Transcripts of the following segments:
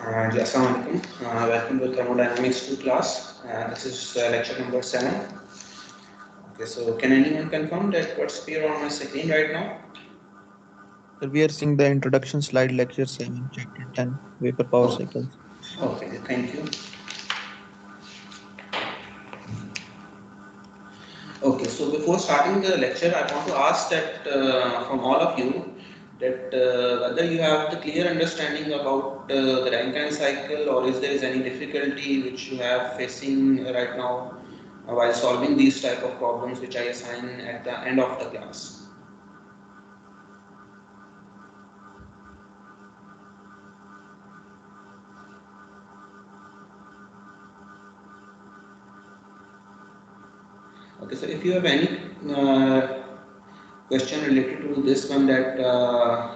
Assalamu alaikum. Welcome to Thermodynamics 2 class. This is lecture number 7. Okay, so can anyone confirm that what's here on my screen right now? So we are seeing the introduction slide lecture 7, chapter 10, vapor power Oh, cycles. okay, thank you. Okay, so before starting the lecture, I want to ask that from all of you that whether you have the clear understanding about the Rankine cycle or is there is any difficulty which you have facing right now while solving these type of problems which I assign at the end of the class. Okay, so if you have any question related to this one that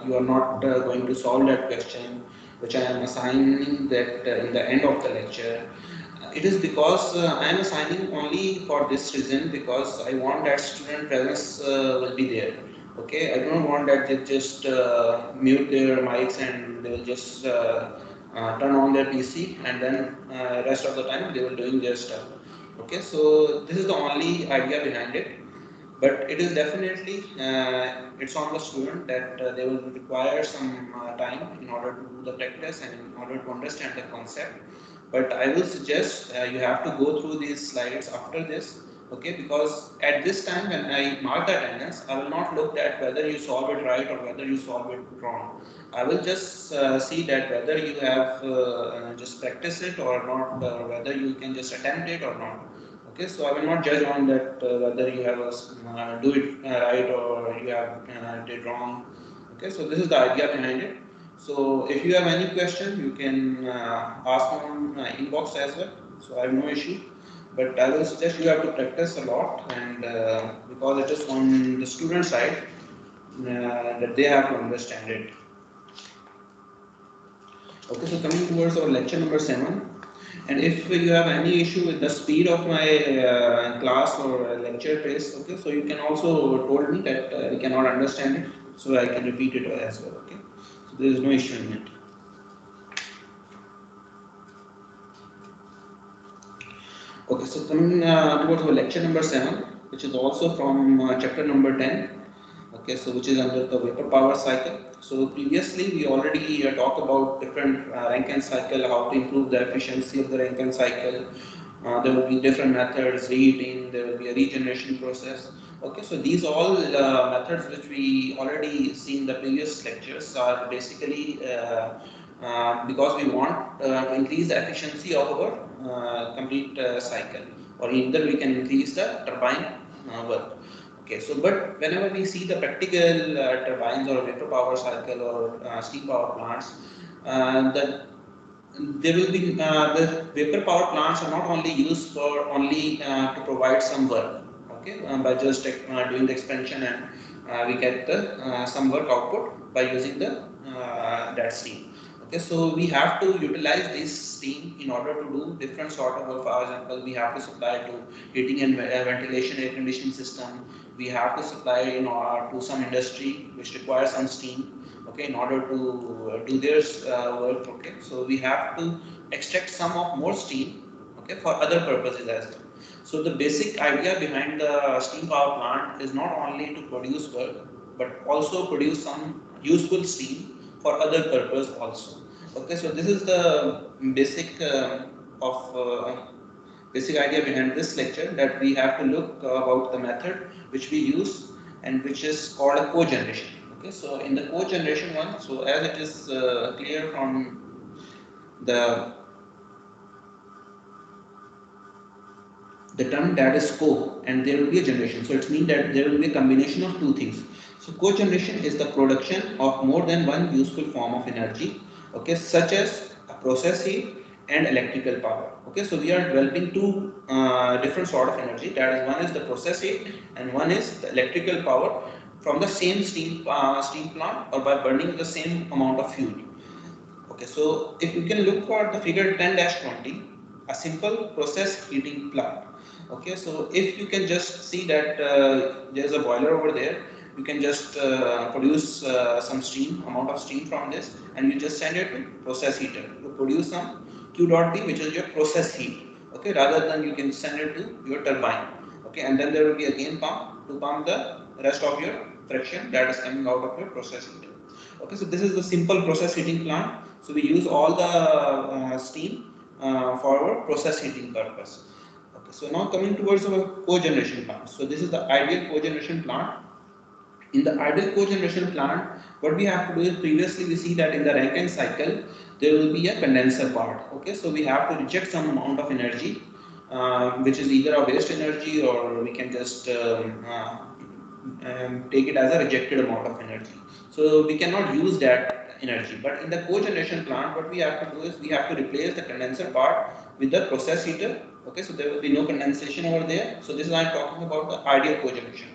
you are not going to solve that question, which I am assigning that in the end of the lecture, it is because I am assigning only for this reason because I want that student presence will be there. Okay, I don't want that they just mute their mics and they will just turn on their PC and then rest of the time they will doing their stuff. Okay, so this is the only idea behind it, but it is definitely it's on the student that they will require some time in order to do the practice and in order to understand the concept. But I will suggest you have to go through these slides after this, okay, because at this time when I mark the attendance I will not look at whether you solve it right or whether you solve it wrong. I will just see that whether you have just practice it or not, whether you can just attempt it or not. Okay, so I will not judge on that whether you have do it right or you have did wrong. Okay, so this is the idea behind it. So if you have any question, you can ask on inbox as well. So I have no issue. But I will suggest you have to practice a lot, and because it is on the student side, that they have to understand it. Okay, so coming towards our lecture number 7, and if you have any issue with the speed of my class or lecture pace, okay, so you can also told me that we cannot understand it, so I can repeat it as well, okay. So there is no issue in it. Okay, so coming towards our lecture number 7, which is also from chapter number 10, okay, so which is under the vapor power cycle. So previously we already talked about different Rankine cycle, how to improve the efficiency of the Rankine cycle. There will be different methods, reheating, there will be a regeneration process. Okay, so these all methods which we already seen in the previous lectures are basically because we want to increase the efficiency of our complete cycle, or either we can increase the turbine work. Okay, so but whenever we see the practical turbines or vapor power cycle or steam power plants, the there will be the vapor power plants are not only used for only to provide some work, okay, by just doing the expansion and we get the some work output by using the that steam. Okay, so we have to utilize this steam in order to do different sort of work. For example, we have to supply to heating and ventilation air conditioning system. We have to supply to some industry which requires some steam, okay, in order to do their work. Okay, so we have to extract some of more steam, okay, for other purposes as well. So the basic idea behind the steam power plant is not only to produce work but also produce some useful steam for other purpose also. Okay, so this is the basic of basic idea behind this lecture, that we have to look about the method which we use and which is called a cogeneration. Okay, so in the cogeneration one, so as it is clear from the term that is co, and there will be a generation. So it means that there will be a combination of two things. So cogeneration is the production of more than one useful form of energy, okay, such as a process heat and electrical power. Okay, so we are developing two different sort of energy. That is, one is the process heat and one is the electrical power from the same steam plant or by burning the same amount of fuel. Okay, so if you can look for the figure 10-20, a simple process heating plant. Okay, so if you can just see that there is a boiler over there, you can just produce some steam, amount of steam from this, and you just send it to process heater to produce some Q dot T, which is your process heat. Okay, rather than you can send it to your turbine. Okay, and then there will be again pump to pump the rest of your friction that is coming out of your process heater. Okay, so this is the simple process heating plant. So we use all the steam for our process heating purpose. Okay, so now coming towards our cogeneration plant. So this is the ideal cogeneration plant. In the ideal cogeneration plant, what we have to do is, previously we see that in the Rankine cycle there will be a condenser part. Okay, so we have to reject some amount of energy, which is either a waste energy, or we can just take it as a rejected amount of energy. So we cannot use that energy. But in the cogeneration plant, what we have to do is we have to replace the condenser part with the process heater. Okay, so there will be no condensation over there. So this is, I am talking about the ideal cogeneration.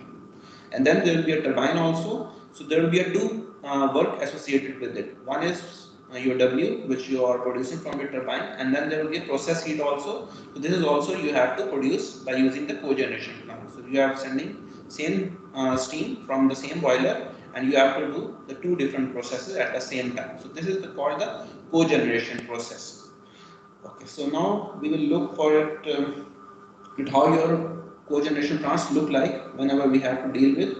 And then there will be a turbine also. So there will be a two work associated with it. One is your W, which you are producing from your turbine, and then there will be a process heat also. So this is also you have to produce by using the cogeneration plant. So you are sending same steam from the same boiler, and you have to do the two different processes at the same time. So this is called the cogeneration process. Okay, so now we will look for it at how your cogeneration plants look like whenever we have to deal with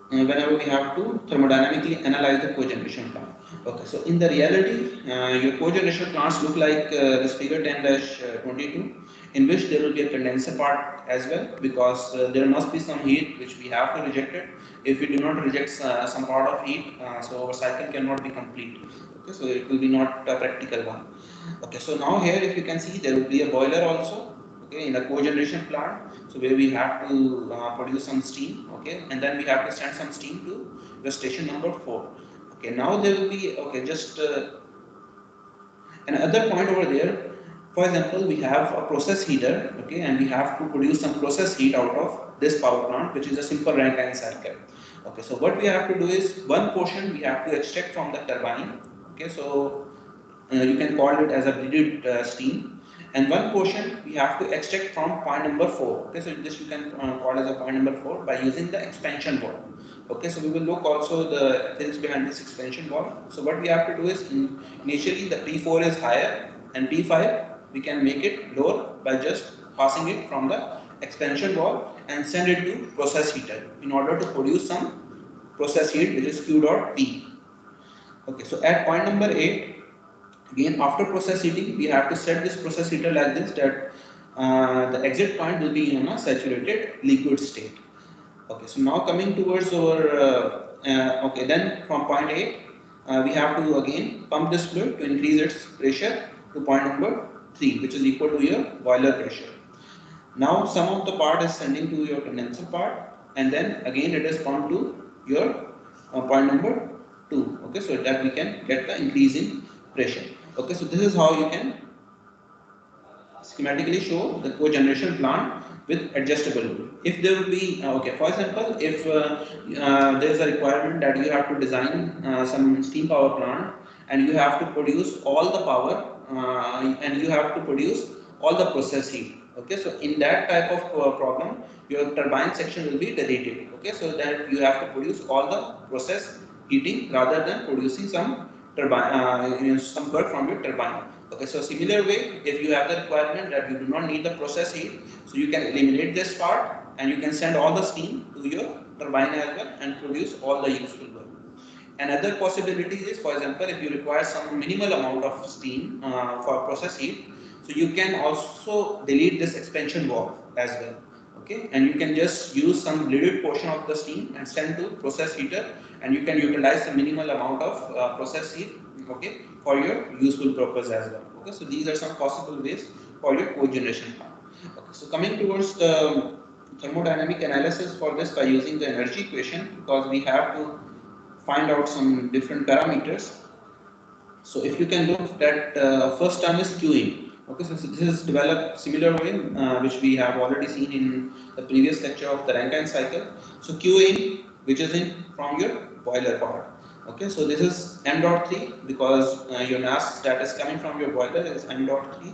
whenever we have to thermodynamically analyze the cogeneration plant. Okay, so in the reality, your cogeneration plants look like this figure 10-22, in which there will be a condenser part as well, because there must be some heat which we have to reject it. If we do not reject some part of heat, so our cycle cannot be complete. Okay, so it will be not a practical one. Okay, so now here if you can see there will be a boiler also. Okay, in a cogeneration plant, so where we have to produce some steam. Okay, and then we have to send some steam to the station number 4. Okay, now there will be, okay, just another point over there. For example, we have a process heater. Okay, and we have to produce some process heat out of this power plant, which is a simple Rankine cycle. Okay, so what we have to do is, one portion we have to extract from the turbine. Okay, so you can call it as a bleeded steam, and one portion we have to extract from point number 4. Okay, so this you can call as a point number 4 by using the expansion valve. Okay, so we will look also the things behind this expansion valve. So what we have to do is, initially the P4 is higher, and P5 we can make it lower by just passing it from the expansion valve and send it to process heater in order to produce some process heat, which is Q dot P. Okay, so at point number 8, again after process heating, we have to set this process heater like this, that the exit point will be in a saturated liquid state. Okay, so now coming towards our, okay, then from point 8, we have to again pump this fluid to increase its pressure to point number 3, which is equal to your boiler pressure. Now some of the part is sending to your condenser part, and then again it is pumped to your point number 2. Okay, so that we can get the increase in pressure. Okay, so this is how you can schematically show the cogeneration plant with adjustable loop. If there will be, okay, for example, if there is a requirement that you have to design some steam power plant, and you have to produce all the power, and you have to produce all the process heat. Okay, so in that type of problem, your turbine section will be deleted. Okay, so that you have to produce all the process heating rather than producing some turbine, some work from your turbine. Okay, so similar way, if you have the requirement that you do not need the process heat, so you can eliminate this part and you can send all the steam to your turbine as well and produce all the useful work. Another possibility is, for example, if you require some minimal amount of steam for process heat, so you can also delete this expansion valve as well. Okay, and you can just use some bleeded portion of the steam and send to process heater, and you can utilize the minimal amount of process heat. Okay, for your useful purpose as well. Okay, so these are some possible ways for your cogeneration plant. Okay, so coming towards the thermodynamic analysis for this by using the energy equation, because we have to find out some different parameters. So if you can look at first term is QE. Okay, so this is developed similar way which we have already seen in the previous lecture of the Rankine cycle. So QE, which is in from your boiler part. Okay, so this is m dot 3 because your mass that is coming from your boiler is m dot 3,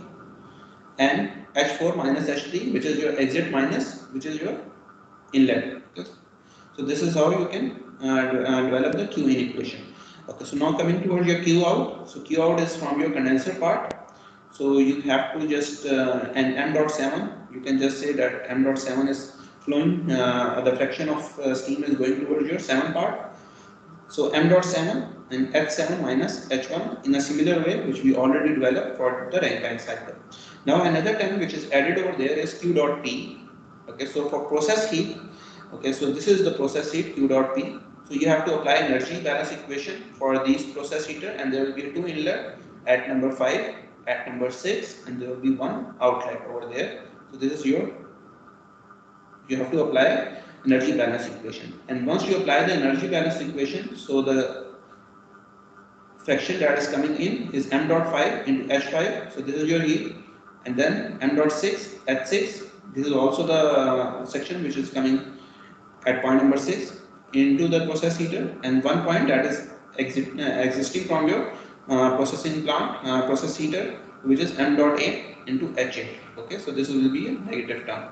and H4 minus H3, which is your exit minus, which is your inlet. Okay. So this is how you can develop the Q in equation. Okay, so now coming towards your Q out. So Q out is from your condenser part. So you have to just and m dot 7. You can just say that m dot 7 is flowing. The fraction of steam is going towards your 7 part. So m dot 7 and h7 minus h1 in a similar way, which we already developed for the Rankine cycle. Now another term which is added over there is q dot p. Okay, so for process heat, okay, so this is the process heat q dot p. So you have to apply energy balance equation for these process heater, and there will be two inlet at number 5, at number 6, and there will be one outlet over there. So this is your, you have to apply energy balance equation, and once you apply the energy balance equation, so the fraction that is coming in is m dot 5 into h5, so this is your heat, and then m dot 6 h6, this is also the section which is coming at point number 6 into the process heater, and one point that is existing from your processing plant process heater, which is m dot 8 into h8. Okay, so this will be a negative term.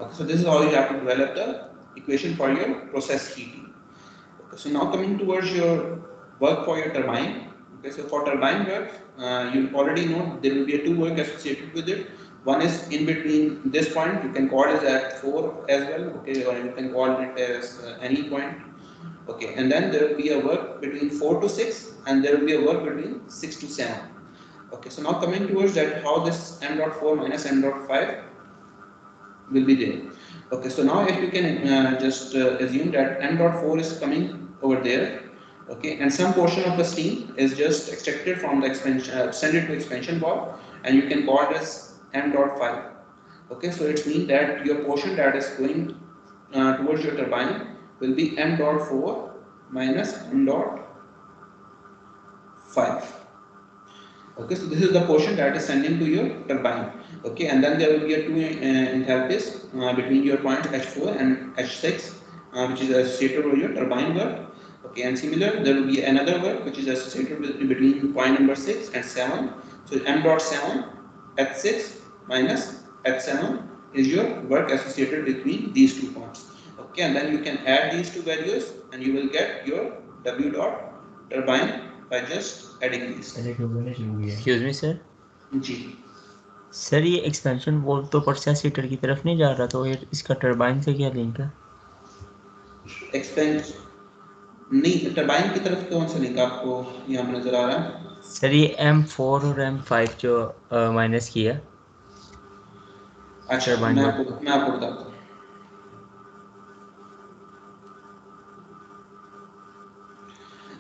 Okay, so this is how you have to develop the equation for your process heating. Okay, so now coming towards your work for your turbine. Okay, so for turbine work, you already know there will be a two work associated with it. One is in between this point, you can call it at 4 as well, okay, or you can call it as any point. Okay, and then there will be a work between 4 to 6, and there will be a work between 6 to 7. Okay, so now coming towards that, how this m dot 4 minus m dot 5 will be there. Okay, so now if you can just assume that m dot 4 is coming over there, okay, and some portion of the steam is just extracted from the expansion, send it to expansion valve, and you can call it as m dot 5. Okay, so it means that your portion that is going towards your turbine will be m dot 4 minus m dot 5. Okay, so this is the portion that is sending to your turbine. Okay, and then there will be a two enthalpies between your point H4 and H6, which is associated with your turbine work. Okay, and similar, there will be another work which is associated with between point number 6 and 7. So m dot 7 H6 minus H7 is your work associated between these two points. Okay, and then you can add these two values, and you will get your W dot turbine by just adding these. Excuse me sir जी sir ये expansion valve तो process heater की तरफ नहीं जा रहा, तो ये इसका टरबाइन से क्या लिंक है? एक्सपेंस नहीं, टरबाइन की तरफ कौन सा लिंक आपको यहाँ पर नजर आ रहा है? सर ये M4 और M5 जो माइनस किया। अच्छा, मैं आपको बताता हूँ।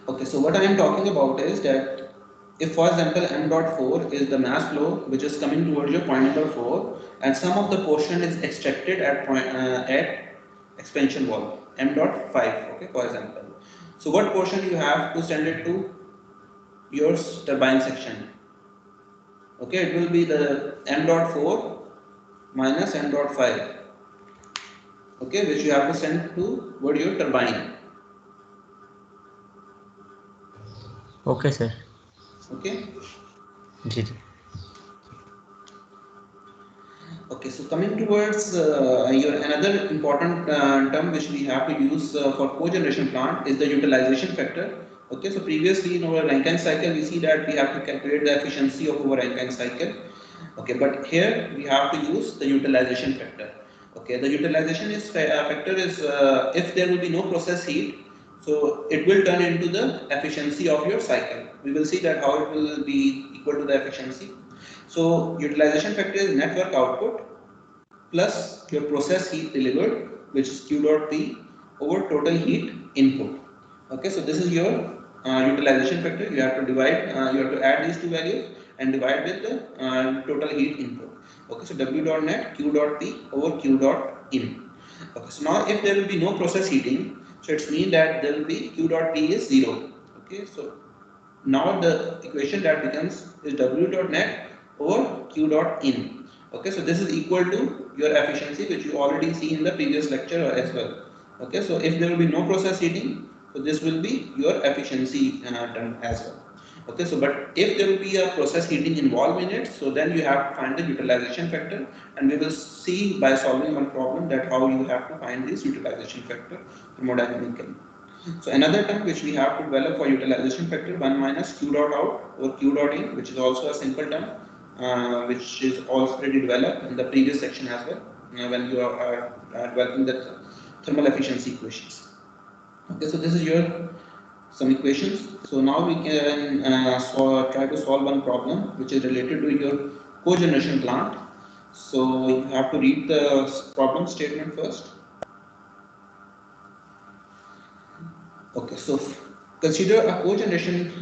Okay, so what I am talking about is that if, for example, m dot 4 is the mass flow which is coming towards your point number 4, and some of the portion is extracted at at expansion valve m dot 5, okay, for example. So what portion you have to send it to your turbine section? Okay, it will be the m dot 4 minus m dot 5, okay, which you have to send to what your turbine. Okay sir. Okay. जी जी। Okay, so coming towards your another important term which we have to use for cogeneration plant is the utilization factor. Okay, so previously in our Rankine cycle we see that we have to calculate the efficiency of our Rankine cycle. Okay, but here we have to use the utilization factor. Okay, the utilization is factor is if there will be no process heat, so it will turn into the efficiency of your cycle. We will see that how it will be equal to the efficiency. So utilization factor is net work output plus your process heat delivered, which is Q dot P over total heat input. Okay, so this is your utilization factor. You have to divide, you have to add these two values and divide with the total heat input. Okay, so W dot net Q dot P over Q dot in. Okay, so now if there will be no process heating, so it means that there will be Q dot P is 0. Okay, so now the equation that becomes is W dot net over Q dot in. Okay, so this is equal to your efficiency, which you already see in the previous lecture as well. Okay, so if there will be no process heating, so this will be your efficiency term as well. Okay, so but if there will be a process heating involved in it, so then you have to find the utilization factor, and we will see by solving one problem that how you have to find this utilization factor thermodynamically. So another term which we have to develop for utilization factor 1 minus q dot out or q dot in, which is also a simple term, which is already developed in the previous section as well, when you are developing the thermal efficiency equations. Okay, so this is your some equations. So now we can try to solve one problem which is related to your cogeneration plant. So you have to read the problem statement first. Okay, so consider a cogeneration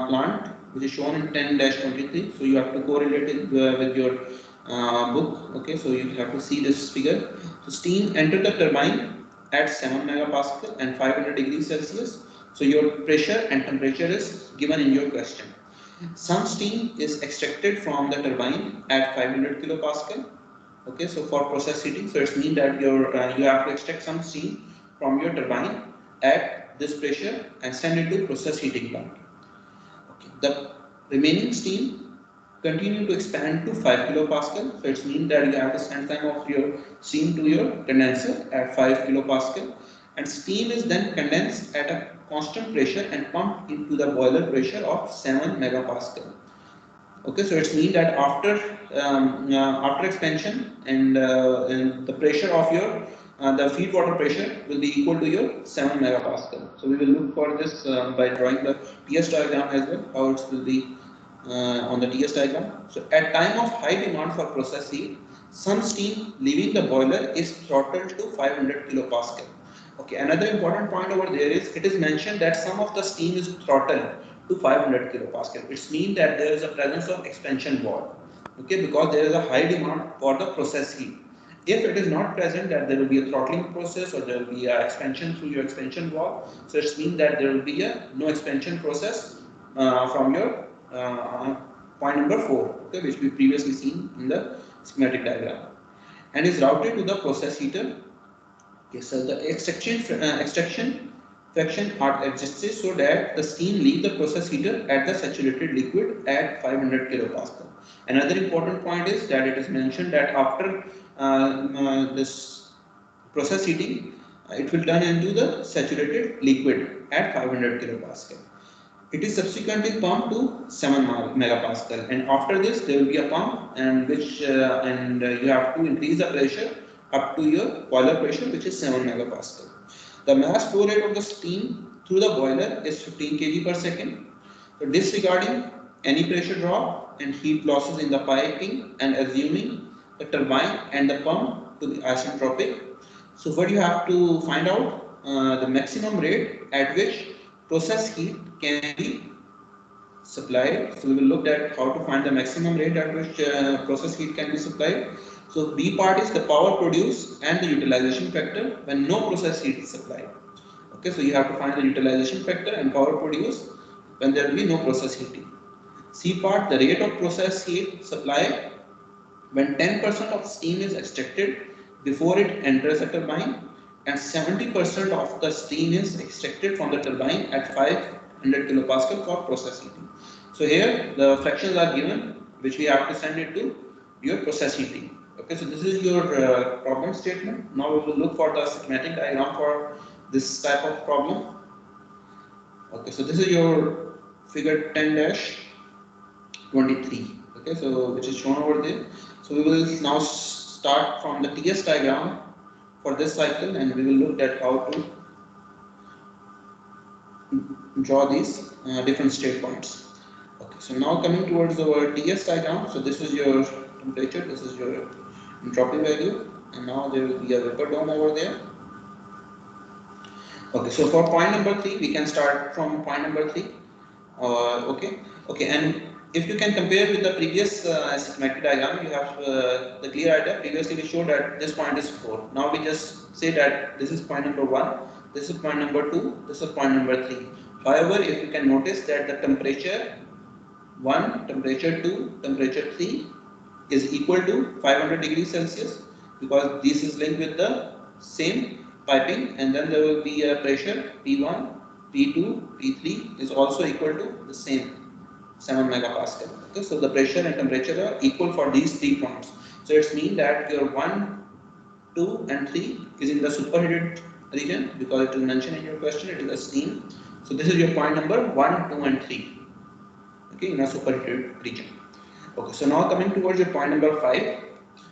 plant which is shown in 10-23. So you have to correlate it with your book. Okay, so you have to see this figure. So steam entered the turbine at 7 megapascal and 500 degrees Celsius. So your pressure and temperature is given in your question. Some steam is extracted from the turbine at 500 kilopascal. Okay, so for process heating, so it means that you have to extract some steam from your turbine at this pressure and send it to process heating plant. Okay. The remaining steam continue to expand to 5 kilopascal. So it means that you have to send some of your steam to your condenser at 5 kilopascal, and steam is then condensed at a constant pressure and pumped into the boiler pressure of 7 megapascal. Okay, so it means that after expansion and the pressure of your the feed water pressure will be equal to your 7 megapascal. So we will look for this by drawing the TS diagram as well, how it will be on the TS diagram. So at time of high demand for process heat, some steam leaving the boiler is throttled to 500 kilopascal. Okay, another important point over there is it is mentioned that some of the steam is throttled to 500 kilopascal. It means that there is a presence of expansion valve. Okay, because there is a high demand for the process heat. If it is not present, that there will be a throttling process or there will be a expansion through your expansion valve. So it means that there will be a no expansion process from your point number 4, okay, which we previously seen in the schematic diagram, and is routed to the process heater. Okay, so the extraction fraction are adjusted so that the steam leave the process heater at the saturated liquid at 500 kilopascal. Another important point is that it is mentioned that after this process heating, it will turn into the saturated liquid at 500 kilopascal. It is subsequently pumped to 7 megapascal, and after this there will be a pump and you have to increase the pressure up to your boiler pressure, which is 7 megapascal. The mass flow rate of the steam through the boiler is 15 kg per second. So disregarding any pressure drop and heat losses in the piping and assuming the turbine and the pump to be isentropic. So what you have to find out the maximum rate at which process heat can be supplied. So we will look at how to find the maximum rate at which process heat can be supplied. So B part is the power produced and the utilization factor when no process heat is supplied. Okay, so you have to find the utilization factor and power produced when there will be no process heating. C part, the rate of process heat supplied when 10% of steam is extracted before it enters the turbine and 70% of the steam is extracted from the turbine at 500 kilopascal for process heating. So here the fractions are given which we have to send it to your process heating. Okay, so this is your problem statement. Now we will look for the schematic diagram for this type of problem. Okay, so this is your figure 10-23. Okay, so which is shown over there. So we will now start from the TS diagram for this cycle, and we will look at how to draw these different state points. Okay, so now coming towards our TS diagram. So this is your temperature, this is your entropy value, and now there will be a vapor dome over there. Okay, so for point number 3, we can start from point number 3. Okay, and if you can compare with the previous schematic diagram, you have the clear idea. Previously, we showed that this point is 4. Now we just say that this is point number 1, this is point number 2, this is point number 3. However, if you can notice that the temperature 1, temperature 2, temperature 3 is equal to 500 degrees Celsius, because this is linked with the same piping, and then there will be a pressure P1, P2, P3 is also equal to the same. 7 megapascal. Okay, so the pressure and temperature are equal for these 3 points. So it's mean that your 1, 2 and 3 is in the superheated region, because it is mentioned in your question, it is a steam. So this is your point number 1, 2 and 3, okay, in a superheated region. Okay, so now coming towards your point number 5.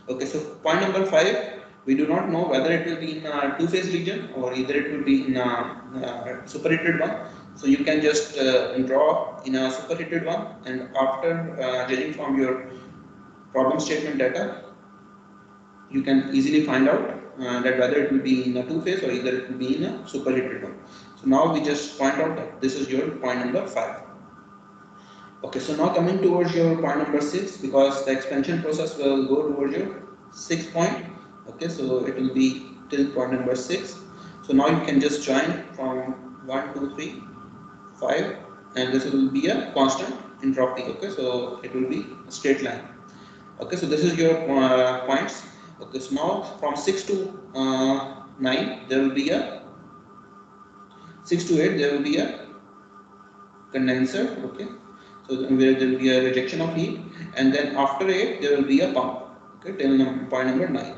Okay, so point number 5, we do not know whether it will be in a two-phase region or either it will be in a superheated one. So you can just draw in a superheated one, and after judging from your problem statement data, you can easily find out that whether it will be in a two-phase or either it will be in a superheated one. So now we just point out that this is your point number 5. Okay, so now coming towards your point number 6, because the expansion process will go towards your 6th point. Okay, so it will be till point number 6. So now you can just join from 1, 2, 3, 5, and this will be a constant entropy. Okay, so it will be a straight line. Okay, so this is your points. Okay, so now from 6 to 9, there will be a 6 to 8, there will be a condenser. Okay, so where there will be a rejection of heat, and then after 8 there will be a pump. Okay, till point number 9,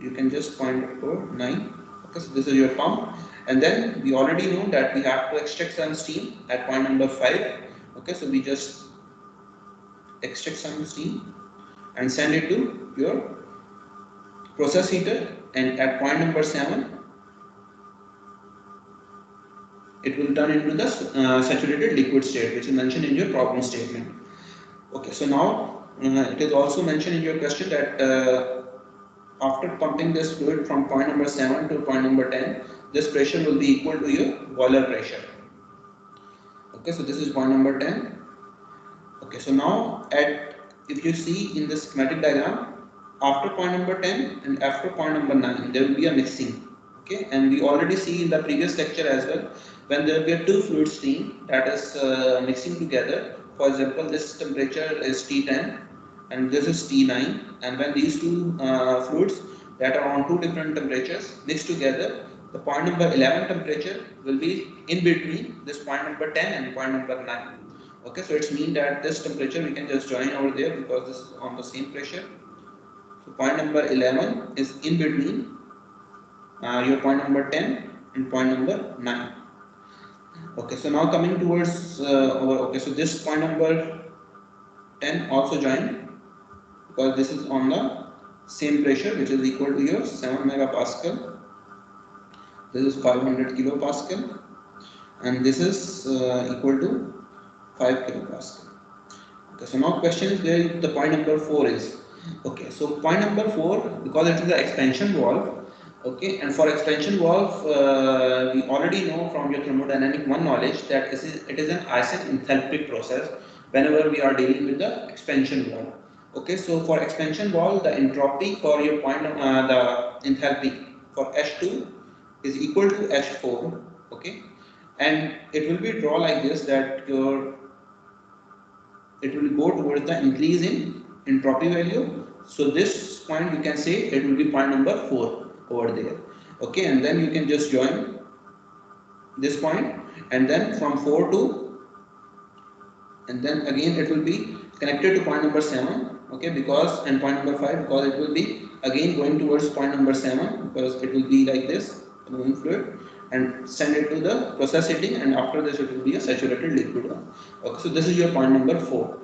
you can just point for 9. Okay, so this is your pump, and then we already know that we have to extract some steam at point number 5. Okay, so we just extract some steam and send it to your process heater, and at point number 7 it will turn into the saturated liquid state, which is mentioned in your problem statement. Okay, so now it is also mentioned in your question that after pumping this fluid from point number 7 to point number 10, this pressure will be equal to your boiler pressure. Okay, so this is point number 10. Okay, so now if you see in the schematic diagram, after point number 10 and after point number 9, there will be a mixing. Okay, and we already see in the previous lecture as well, when there will be a two fluid stream that is mixing together. For example, this temperature is T10 and this is T9, and when these two fluids that are on two different temperatures mix together, the point number 11 temperature will be in between this point number 10 and point number 9. Okay, so it's mean that this temperature we can just join over there because this is on the same pressure. So point number 11 is in between your point number 10 and point number 9. Okay, so now coming towards okay, so this point number 10 also join, because this is on the same pressure, which is equal to your 7 megapascal. This is 500 kilopascal, and this is equal to 5 kilopascal. Okay, so now question is where the point number 4 is. Okay, so point number 4, because it is the expansion valve. Okay, and for expansion valve, we already know from your thermodynamic 1 knowledge that it is an isenthalpic process whenever we are dealing with the expansion valve. Okay, so for expansion valve, the entropy for your point, the enthalpy for H2 is equal to H4. Okay, and it will be drawn like this, that it will go towards the increase in entropy value. So this point you can say it will be point number 4 over there. Okay, and then you can just join this point, and then from 4 to, and then again it will be connected to point number 7. Okay, because, and point number 5, because it will be again going towards point number 7, because it will be like this, moving fluid, and send it to the process heating, and after this it will be a saturated liquid one. Okay, so this is your point number 4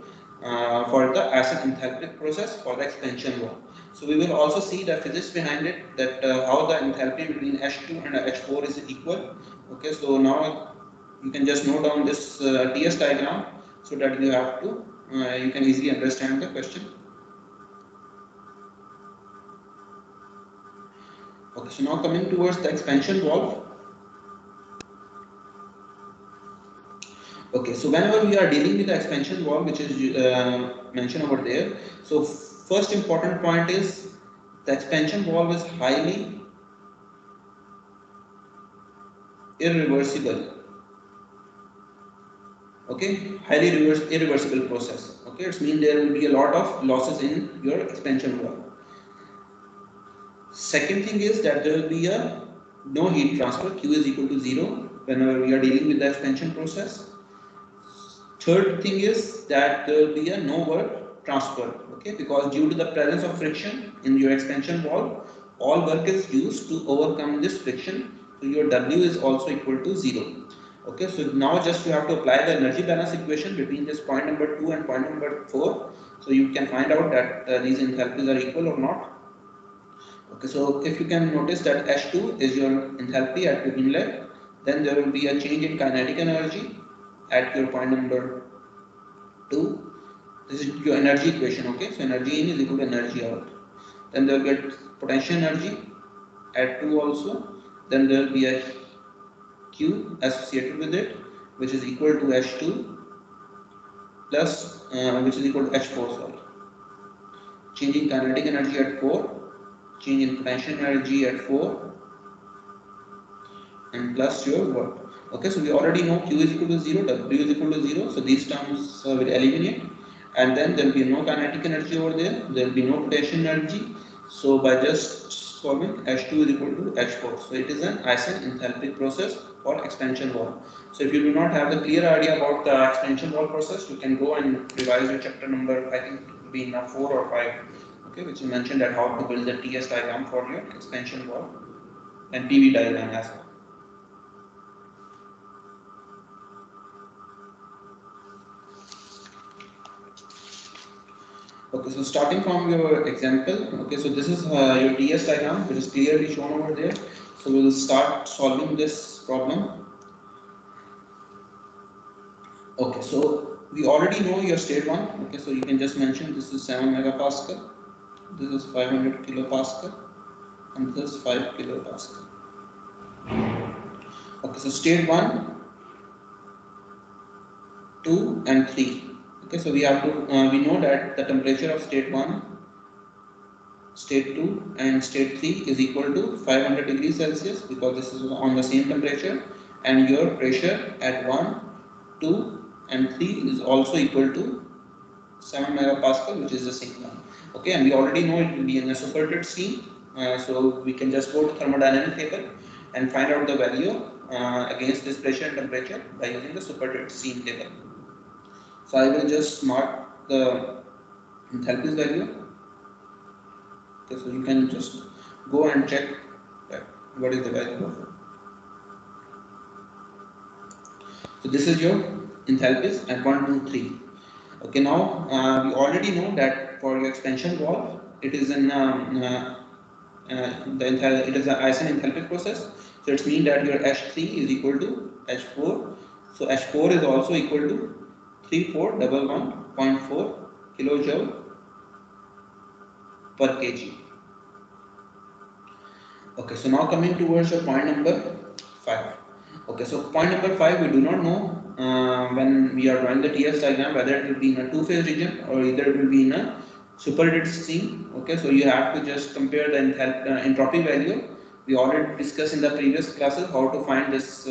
for the isenthalpic process for the expansion valve. So we will also see the physics behind it, that how the enthalpy between H2 and H4 is equal. Okay, so now you can just note down this TS diagram so that you have to you can easily understand the question. Okay, so now coming towards the expansion valve. Okay, so whenever we are dealing with the expansion valve, which is mentioned over there, so first important point is the expansion valve is highly irreversible. Okay, highly irreversible process. Okay, it means there will be a lot of losses in your expansion valve. Second thing is that there will be a no heat transfer, Q is equal to 0 whenever we are dealing with the expansion process. Third thing is that there will be a no work transfer, okay, because due to the presence of friction in your expansion valve, all work is used to overcome this friction, so your W is also equal to 0. Okay, so now just you have to apply the energy balance equation between this point number 2 and point number 4, so you can find out that these enthalpies are equal or not. Okay, so if you can notice that H2 is your enthalpy at your inlet, then there will be a change in kinetic energy at your point number 2. This is your energy equation, okay? So energy in is equal to energy out. Then there will get potential energy at 2 also. Then there will be a Q associated with it, which is equal to H2 plus, which is equal to H4, sorry. Change in kinetic energy at 4, change in potential energy at 4, and plus your work. Okay, so we already know Q is equal to 0, W is equal to 0, so these terms will eliminate, and then there will be no kinetic energy over there, there will be no potential energy. So by just solving, H2 is equal to H4. So it is an Eisen enthalpic process for expansion valve. So if you do not have the clear idea about the expansion valve process, you can go and revise your chapter number, I think it will be in 4 or 5, okay, which is mentioned that how to build the TS diagram for your expansion valve and PV diagram as well. Okay, so starting from your example, okay, so this is your TS diagram, which is clearly shown over there. So we will start solving this problem. Okay, so we already know your state 1. Okay, so you can just mention this is 7 megapascal, this is 500 kilopascal, and this is 5 kilopascal. Okay, so state 1, 2, and 3. Okay, so we have to, we know that the temperature of state 1, state 2 and state 3 is equal to 500 degrees Celsius, because this is on the same temperature, and your pressure at 1, 2 and 3 is also equal to 7 megapascal, which is the same one. Okay, and we already know it will be in a superheated steam, so we can just go to thermodynamic table and find out the value against this pressure and temperature by using the superheated steam table. So I will just mark the enthalpy's value. Okay, so you can just go and check that what is the value of it. So this is your enthalpies at 1, 2, 3. Okay, now we already know that for your expansion valve, it is in it is an Eisen enthalpic process. So it means that your H3 is equal to H4. So H4 is also equal to 3411.4 kilojoule per kg. Okay, so now coming towards your point number 5. Okay, so point number 5, we do not know when we are drawing the TS diagram whether it will be in a two-phase region or either it will be in a superheated steam. Okay, so you have to just compare the entropy value. We already discussed in the previous classes how to find this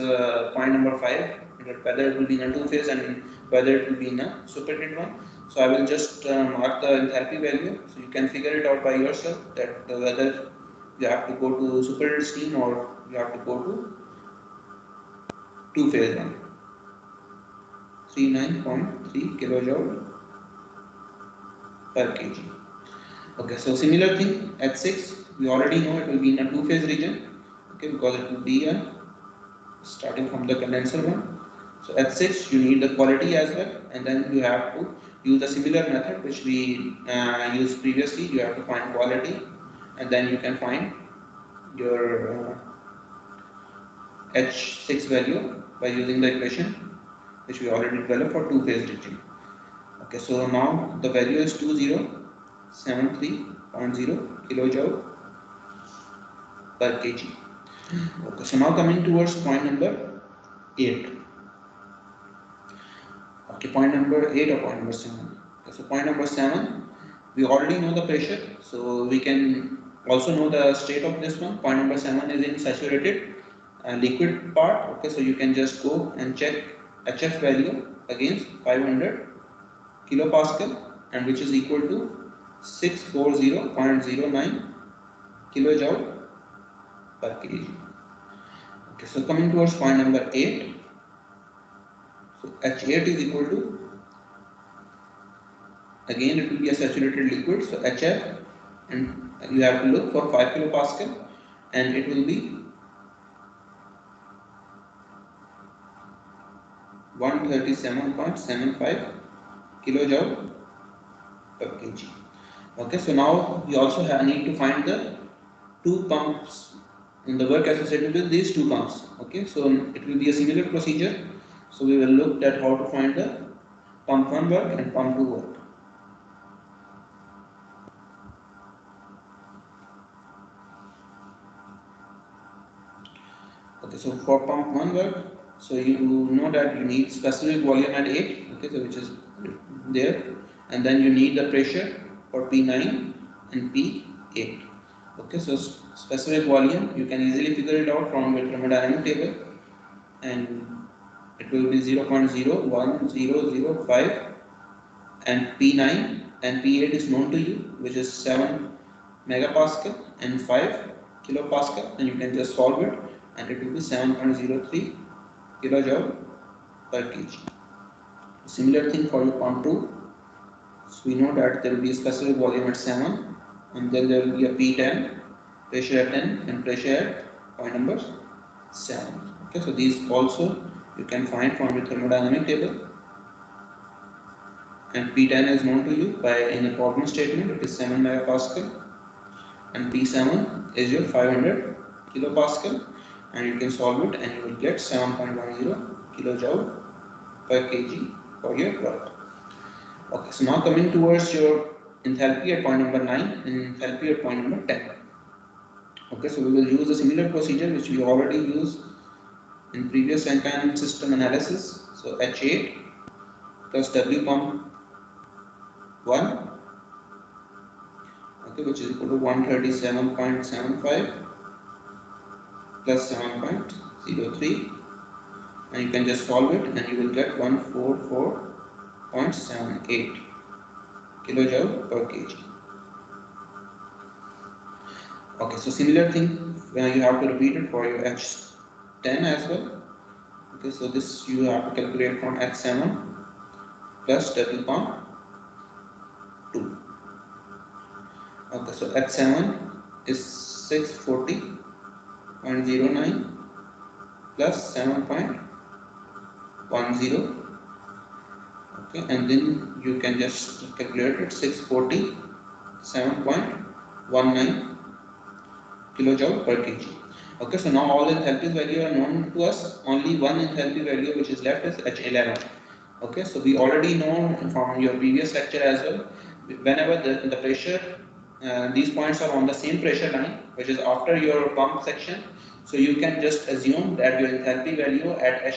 point number 5, whether it will be in a two-phase and whether it will be in a superheated one. So I will just mark the enthalpy value, so you can figure it out by yourself that whether you have to go to superheated steam or you have to go to two-phase one. 39.3 kilojoule per kg. Okay, so similar thing at 6, we already know it will be in a two-phase region. Okay, because it will be a starting from the condenser one. So at 6, you need the quality as well, and then you have to use a similar method which we used previously. You have to find quality, and then you can find your H6 value by using the equation which we already developed for two-phase region. Okay, so now the value is 2073.0 kilojoule per kg. Okay, so now coming towards point number 8. Okay, point number 8 or point number 7. Okay, so point number 7, we already know the pressure, so we can also know the state of this one. Point number 7 is in saturated liquid part. Okay, so you can just go and check HF value against 500 kilopascal, and which is equal to 640.09 kilojoule per kg. Okay, so coming towards point number 8. So H8 is equal to, again it will be a saturated liquid, so HF, and you have to look for 5 kilopascal, and it will be 137.75 kilojoule per kg. Okay, so now we also need to find the two pumps and the work associated with these two pumps. Okay, so it will be a similar procedure. So we will look at how to find the pump 1 work and pump 2 work. Okay, so for pump 1 work, so you know that you need specific volume at 8, okay, so which is there, and then you need the pressure for P9 and P8. Okay, so specific volume you can easily figure it out from your thermodynamic table, and it will be 0.01005, and P9 and P8 is known to you, which is 7 megapascal and 5 kilopascal, and you can just solve it, and it will be 7.03 kilojoule per kg. Similar thing for your pump 2. So we know that there will be a specific volume at 7, and then there will be a P10, pressure at 10, and pressure at point number 7. Okay, so these also you can find from your thermodynamic table, and P10 is known to you by in the problem statement, it is 7 megapascal, and P7 is your 500 kilopascal, and you can solve it and you will get 7.10 kilojoule per kg for your product. Okay, so now coming towards your enthalpy at point number 9 and enthalpy at point number 10. Okay, so we will use a similar procedure which we already used in previous Rankine system analysis. So H8 plus W pump 1, okay, which is equal to 137.75 plus 7.03, and you can just solve it and you will get 144.78 kilojoule per kg. Okay, so similar thing, you have to repeat it for your H10 as well. Okay, so this you have to calculate from H7 plus W pump 2. Okay, so H7 is 640.09 plus 7.10. Okay, and then you can just calculate it, 647.19 kilojoule per kg. Okay, so now all enthalpy value are known to us. Only one enthalpy value which is left is H11. Okay, so we already know from your previous lecture as well, whenever the pressure, these points are on the same pressure line, which is after your pump section, so you can just assume that your enthalpy value at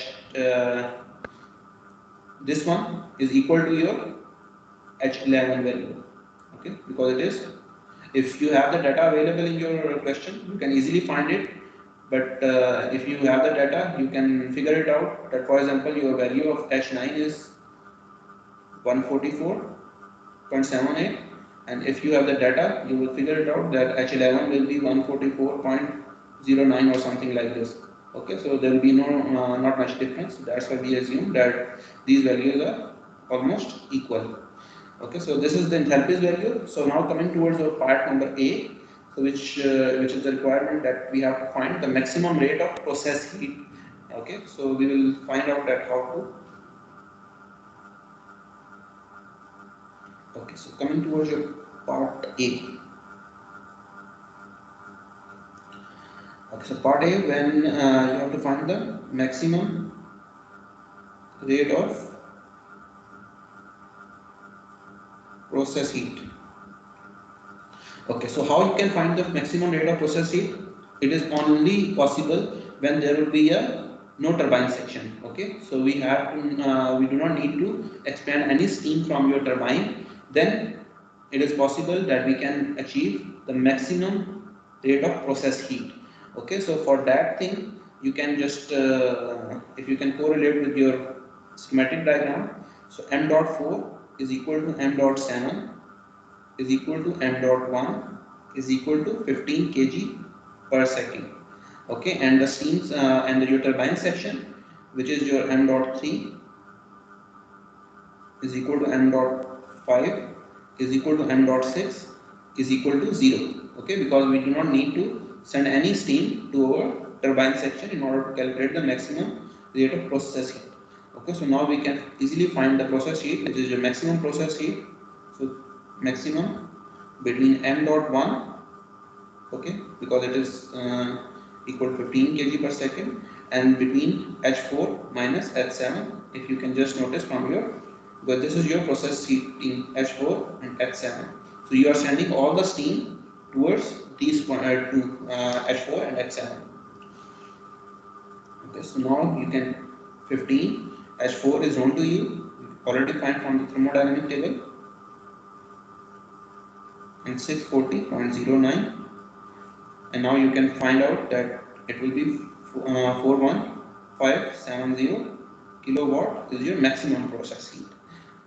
this one is equal to your H11 value. Okay, because it is, if you have the data available in your question, you can easily find it. But if you have the data, you can figure it out that, for example, your value of H9 is 144.78, and if you have the data, you will figure it out that H11 will be 144.09 or something like this. Okay, so there will be no not much difference. That's why we assume that these values are almost equal. Okay, so this is the enthalpy value. So now coming towards our part number A, so which is the requirement that we have to find the maximum rate of process heat. Okay, so we will find out that how to. Okay, so coming towards your part A. Okay, so part A, when you have to find the maximum rate of process heat. Okay, so how you can find the maximum rate of process heat? It is only possible when there will be a no turbine section. Okay, so we have to, we do not need to expand any steam from your turbine. Then it is possible that we can achieve the maximum rate of process heat. Okay, so for that thing you can just if you can correlate with your schematic diagram, so m dot 4 is equal to m dot 7 is equal to m dot 1 is equal to 15 kg per second. Okay, and the steams and your turbine section, which is your m dot 3 is equal to m dot 5 is equal to m dot 6 is equal to 0. Okay, because we do not need to send any steam to our turbine section in order to calculate the maximum rate of process heat. Okay, so now we can easily find the process heat, which is your maximum process heat. So maximum between m dot 1, okay, because it is equal to 15 kg per second, and between H4 minus H7, if you can just notice from your, because this is your process heat in H4 and H7. So you are sending all the steam towards these to H4 and H7. Okay, so now you can 15 H4 is known to you already find from the thermodynamic table, and 640.09, and now you can find out that it will be 41570 kilowatt is your maximum process heat.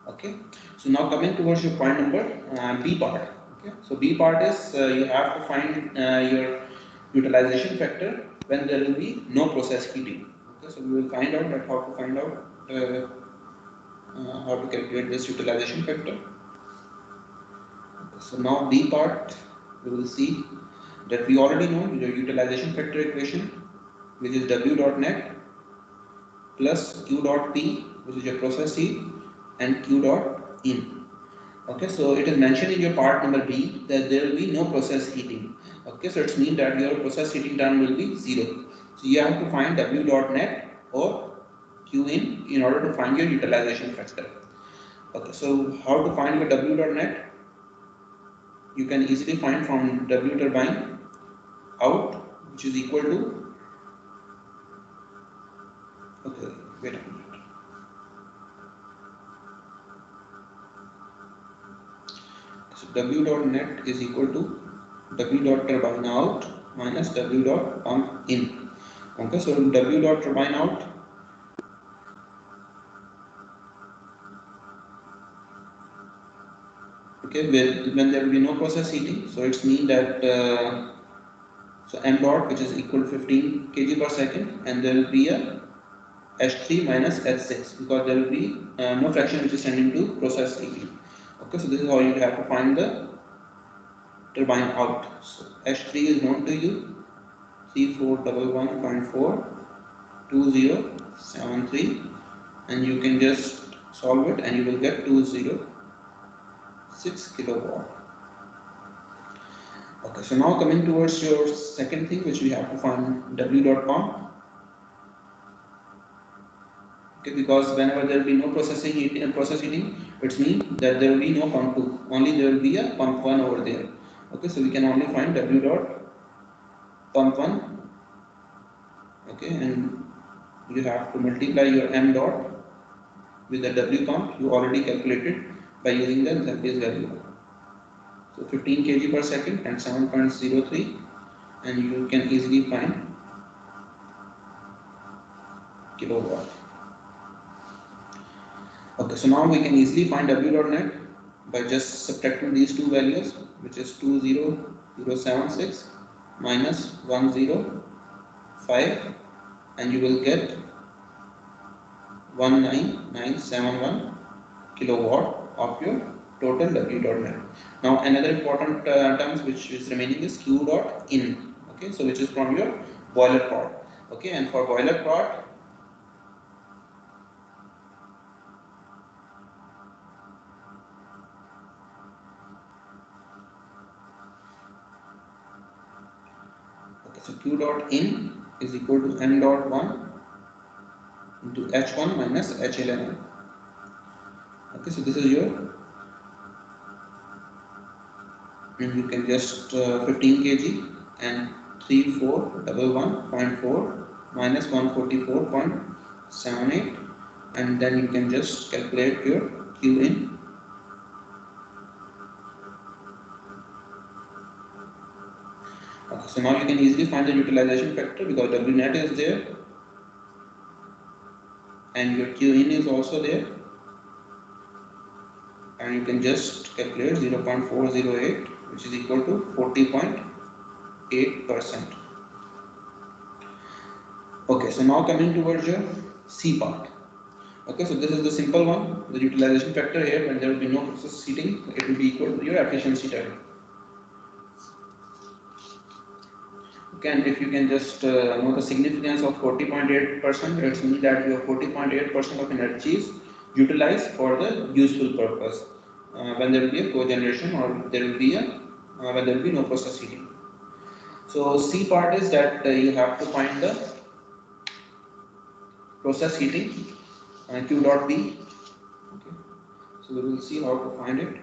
Okay, so now coming towards your point number B part. Okay, so B part is you have to find your utilization factor when there will be no process heating. Okay, so we will find out that how to find out how to calculate this utilization factor. Okay, so now B part we will see that we already know your utilization factor equation, which is W dot net plus Q dot P, which is your process heat, and Q dot in. Okay, so it is mentioned in your part number B that there will be no process heating. Okay, so it means that your process heating term will be 0. So you have to find W dot net or Q in order to find your utilization factor. Okay, so how to find your W dot net? You can easily find from W turbine out, which is equal to, okay, wait a minute. So W dot net is equal to W dot turbine out minus W dot pump in. Okay, so W dot turbine out, okay, when there will be no process heating, so it's mean that so m dot, which is equal to 15 kg per second, and there will be a H3 minus H6 because there will be no fraction which is sending to process heating. Okay, so this is how you have to find the turbine out. So H3 is known to you, 3411.42073, and you can just solve it and you will get 206 kilowatt. Okay, so now coming towards your second thing, which we have to find W dot pump. Okay, because whenever there will be no process heating, it means that there will be no pump 2, only there will be a pump 1 over there. Okay, so we can only find W dot pump 1. Okay, and you have to multiply your m dot with the W pump you already calculated by using the Zappi's value. So 15 kg per second and 7.03, and you can easily find kilowatt. Okay, so now we can easily find W dot net by just subtracting these two values, which is 20076 minus 105, and you will get 19971 kilowatt of your total W dot net. Now another important terms which is remaining is Q dot in. Okay, so which is from your boiler part. Okay, and for boiler part, okay, so Q dot in is equal to m dot 1 into H1 minus H11. Okay, so this is your, and you can just 15 kg and 3411.4 minus 144.78, and then you can just calculate your Q in. Okay, so now you can easily find the utilization factor because W net is there and your Q in is also there, and you can just calculate 0.408, which is equal to 40.8%. Okay, so now coming towards your C part. Okay, so this is the simple one. The utilization factor here, when there will be no process heating, it will be equal to your efficiency term. Okay, and if you can just know the significance of 40.8%, it means that your 40.8% of energy is utilized for the useful purpose when there will be a cogeneration or there will be a when there will be no process heating. So C part is that you have to find the process heating Q dot B. Okay, so we will see how to find it.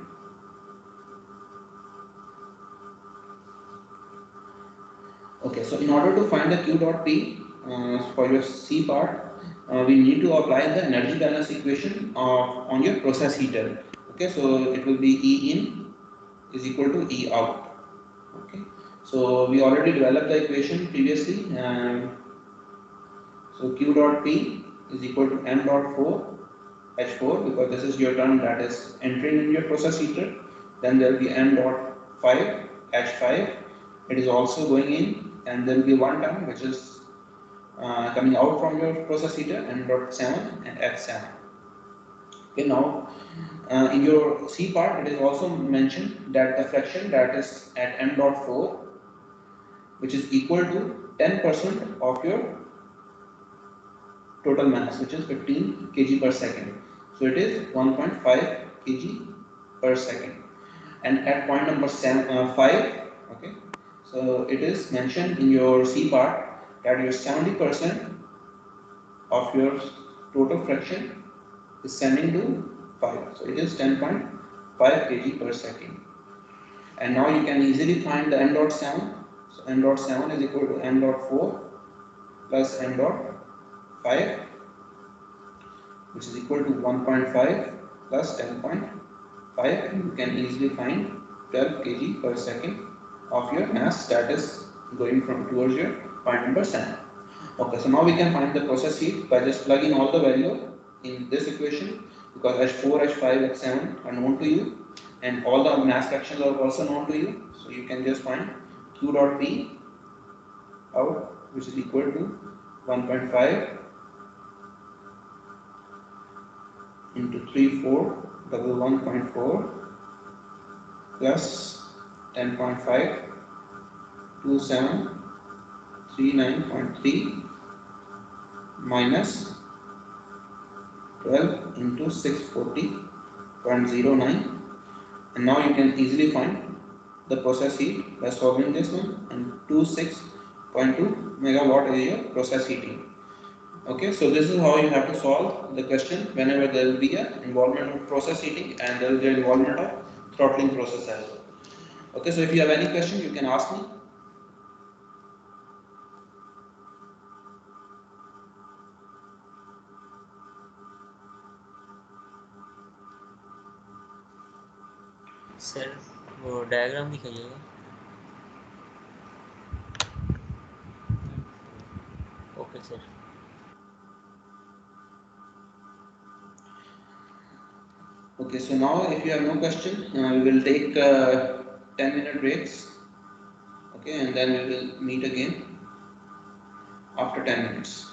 Okay, so in order to find the Q dot P for your C part, we need to apply the energy balance equation on your process heater. Okay, so it will be E in is equal to E out. Okay, so we already developed the equation previously. So Q dot P is equal to M dot 4 H4, because this is your term that is entering in your process heater. Then there will be M dot 5 H5. It is also going in, and there will be one term which is coming out from your process heater, M dot 7 and H7. Okay, now in your C part, it is also mentioned that the fraction that is at M dot 4, which is equal to 10% of your total mass, which is 15 kg per second. So it is 1.5 kg per second. And at point number 5, okay, so it is mentioned in your C part that your 70% of your total fraction is sending to 5. So it is 10.5 kg per second. And now you can easily find the m dot 7. So m dot 7 is equal to m dot 4 plus m dot 5, which is equal to 1.5 plus 10.5, and you can easily find 12 kg per second of your mass that is going from towards your point number 7. Okay, so now we can find the process heat by just plugging all the value in this equation, because H4, H5, H7 are known to you and all the mass fractions are also known to you. So you can just find Q dot P out, which is equal to 1.5 into 3411.4 plus 10.5 2739.3 minus 12 into 640.09, and now you can easily find the process heat by solving this one, and 26.2 megawatt is your process heating. Okay, so this is how you have to solve the question whenever there will be a involvement of process heating and there will be involvement of throttling process as well. Okay, so if you have any question, you can ask me. Sir वो diagram दिखाइएगा. Okay sir. Okay, so now if you have no question, we will take 10-minute breaks. Okay, and then we will meet again after 10 minutes.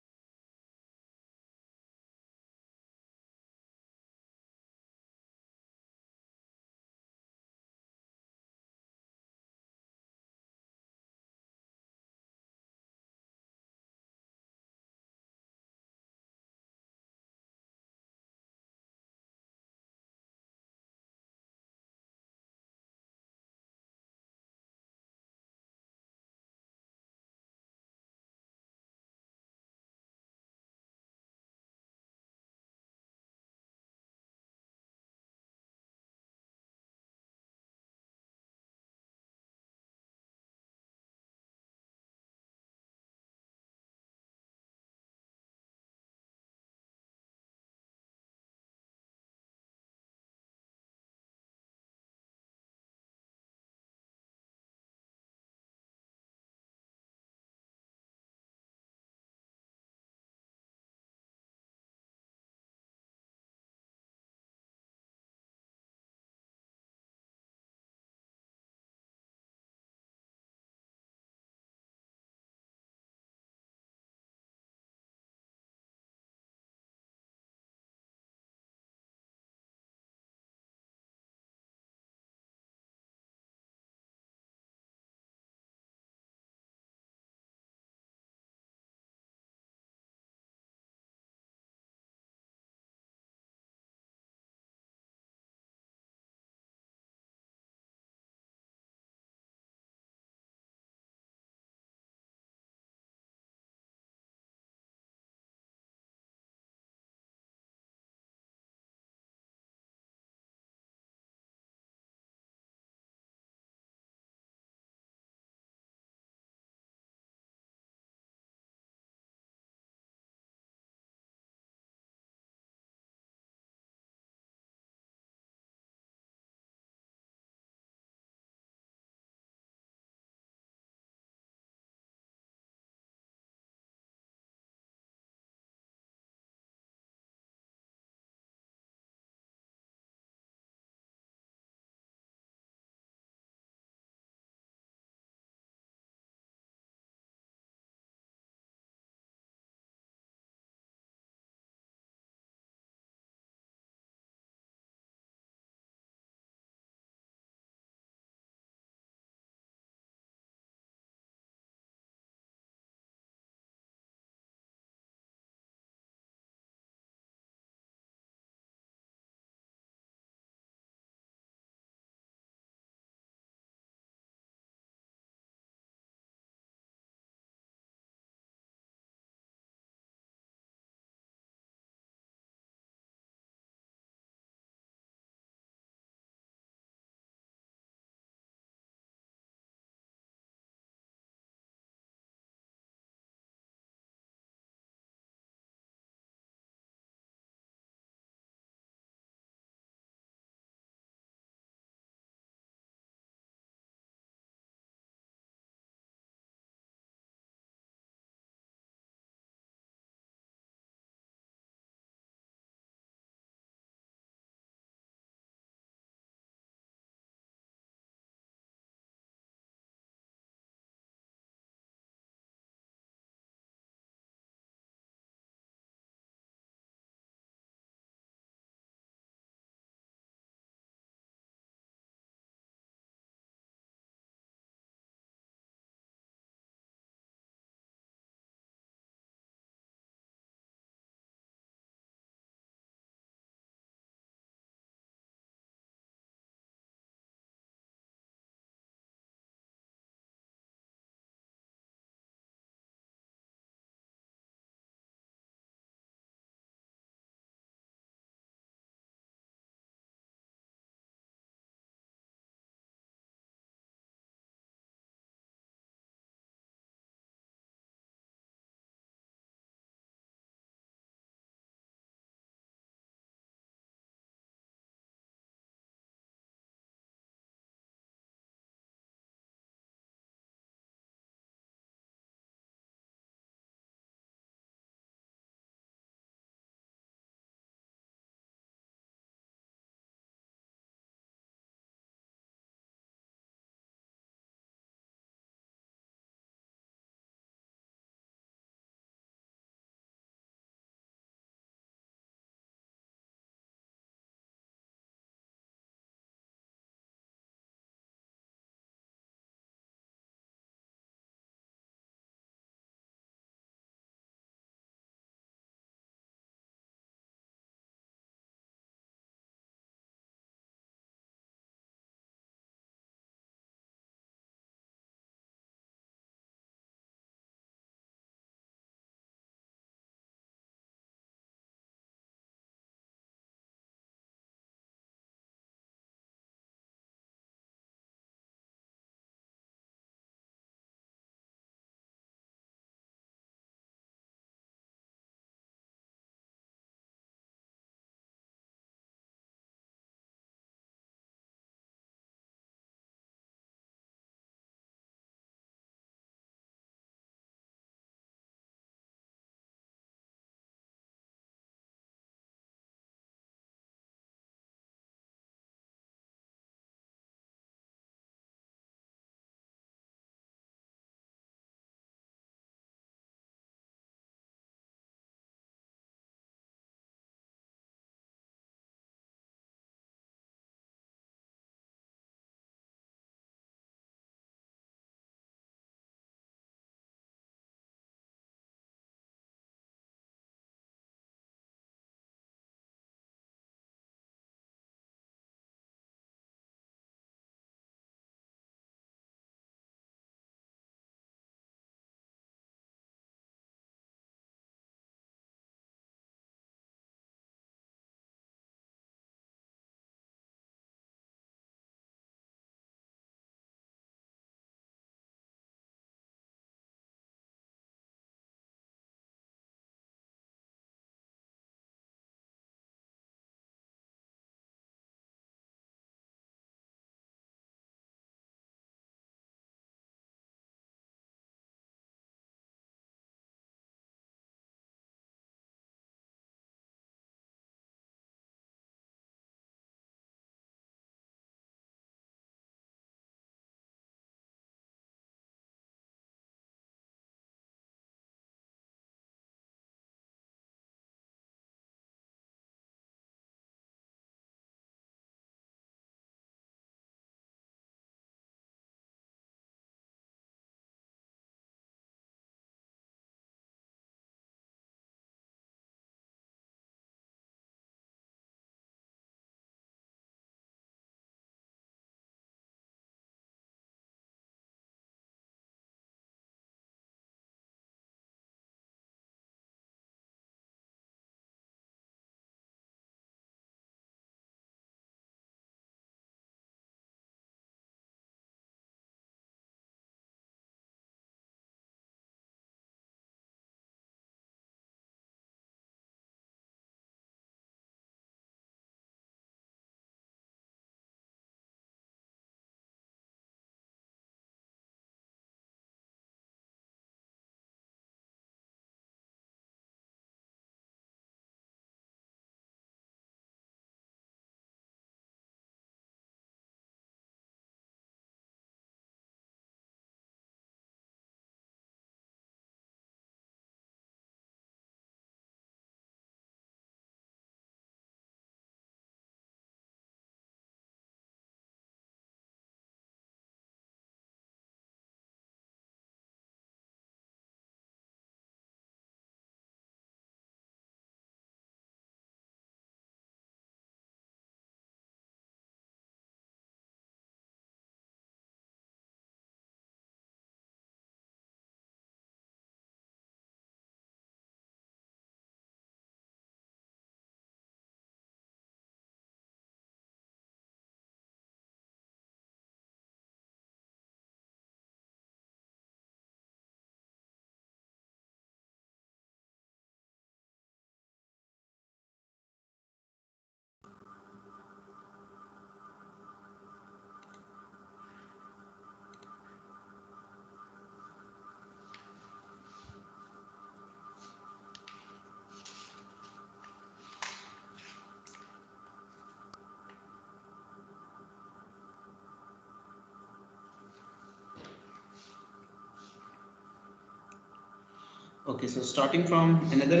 Okay, so starting from another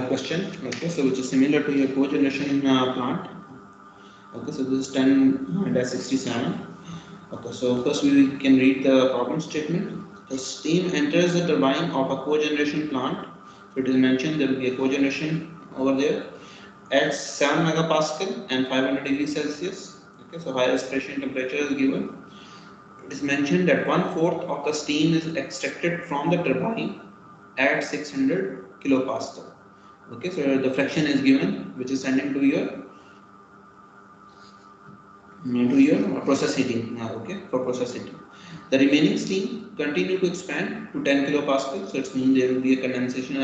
question, okay, so which is similar to your cogeneration plant. Okay, so this is 10-67. Okay, so first we can read the problem statement. The steam enters the turbine of a cogeneration plant. So it is mentioned there will be a cogeneration over there at 7 megapascal and 500 degrees Celsius. Okay, so higher expression temperature is given. It is mentioned that 1/4 of the steam is extracted from the turbine at 600 kilopascal. Okay, so the fraction is given, which is sent into your process heating. Okay, for process heating. The remaining steam continue to expand to 10 kilopascal. So it means there will be a condensation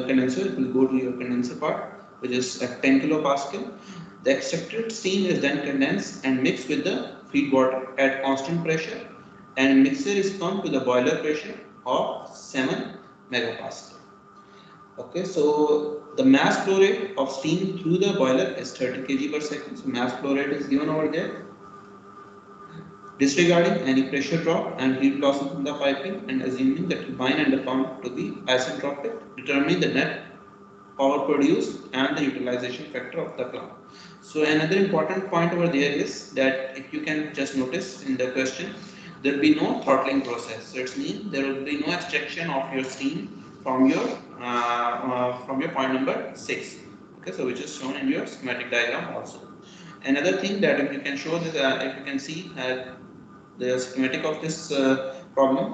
condenser. It will go to your condenser part, which is at 10 kilopascal. The extracted steam is then condensed and mixed with the feed water at constant pressure, and mixture is pumped to the boiler pressure of 7 megapascal. Okay, so the mass flow rate of steam through the boiler is 30 kg per second. So mass flow rate is given over there. Disregarding any pressure drop and heat losses in the piping and assuming the turbine and the pump to be isentropic, determining the net power produced and the utilization factor of the plant. So another important point over there is that if you can just notice in the question, there will be no throttling process. So it means there will be no extraction of your steam from your point number 6. Okay, so which is shown in your schematic diagram also. Another thing that if you can show this, if you can see the schematic of this problem,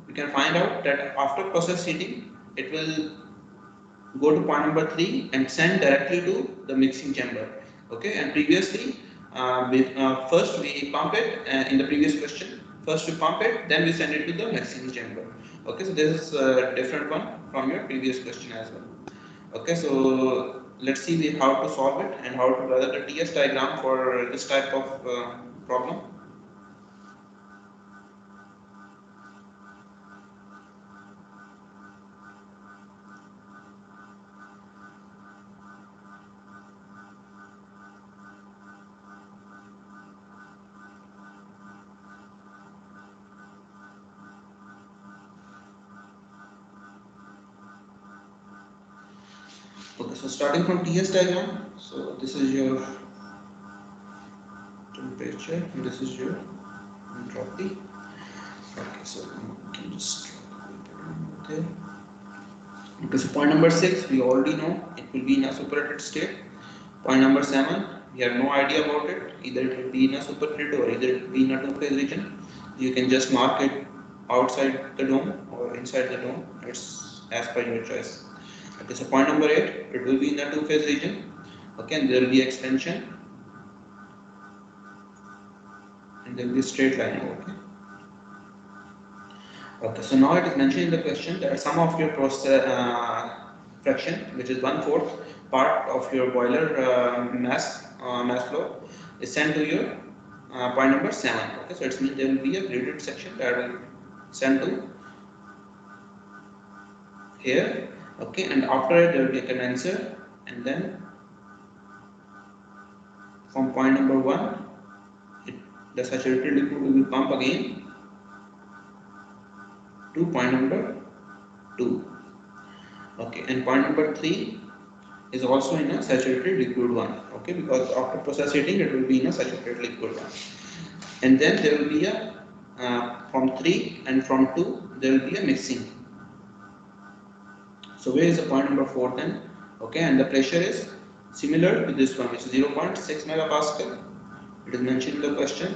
you can find out that after process heating, it will go to point number 3 and send directly to the mixing chamber. Okay, and previously, first we pump it in the previous question. First we pump it, then we send it to the mixing chamber. Okay, so this is a different one from your previous question as well. Okay, so let's see how to solve it and how to rather the TS diagram for this type of problem. Okay, so starting from TS diagram, so this is your temperature and this is your entropy. Okay, so you can just drop there. Okay, so point number 6, we already know it will be in a superheated state. Point number 7, we have no idea about it. Either it will be in a superheated or either it will be in a two-phase region. You can just mark it outside the dome or inside the dome. It's as per your choice. Okay, so point number 8, it will be in the two-phase region. Okay, and there will be expansion and there will be a straight line. Okay. Okay, so now it is mentioned in the question that sum of your process fraction, which is 1/4 part of your boiler mass flow, is sent to your point number 7. Okay, so it means there will be a graded section that will send to here. Okay, and after it there will be a condenser, and then from point number 1, the saturated liquid will be pumped again to point number 2. Okay, and point number 3 is also in a saturated liquid one. Okay, because after process heating it will be in a saturated liquid one. And then there will be a from 3 and from 2 there will be a mixing. So where is the point number 4 then? Okay, and the pressure is similar to this one, which is 0.6 megapascal. It is mentioned in the question,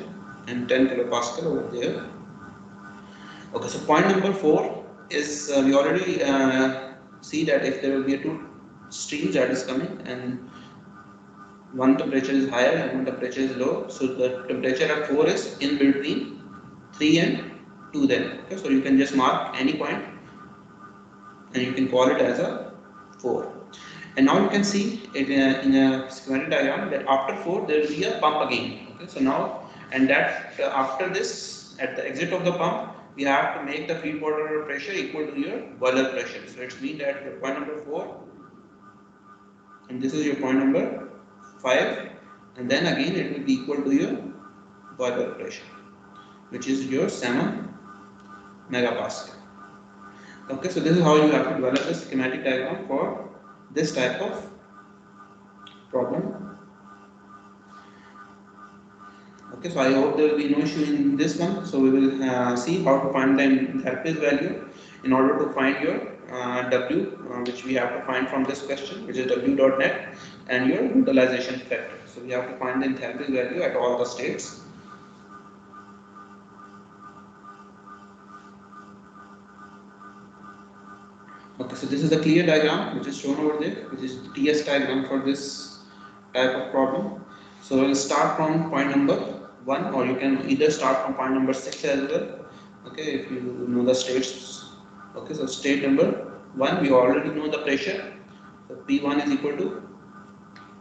and 10 kilopascal over there. Okay, so point number 4 is we already see that if there will be a two streams that is coming and one temperature is higher and one temperature is low, so the temperature at 4 is in between 3 and 2 then. Okay, so you can just mark any point and you can call it as a 4. And now you can see in a schematic diagram that after 4 there will be a pump again. Okay, so now and that after this at the exit of the pump we have to make the feed water pressure equal to your boiler pressure. So it means that your point number 4 and this is your point number 5, and then again it will be equal to your boiler pressure, which is your 7 megapascal. Okay, so this is how you have to develop a schematic diagram for this type of problem. Okay, so I hope there will be no issue in this one. So we will see how to find the enthalpy value in order to find your W, which we have to find from this question, which is W dot net, and your utilization factor. So we have to find the enthalpy value at all the states. Okay, so this is a clear diagram which is shown over there, which is the TS diagram for this type of problem. So we'll start from point number 1, or you can either start from point number 6 as well. Okay, if you know the states. Okay, so state number 1, we already know the pressure. So P1 is equal to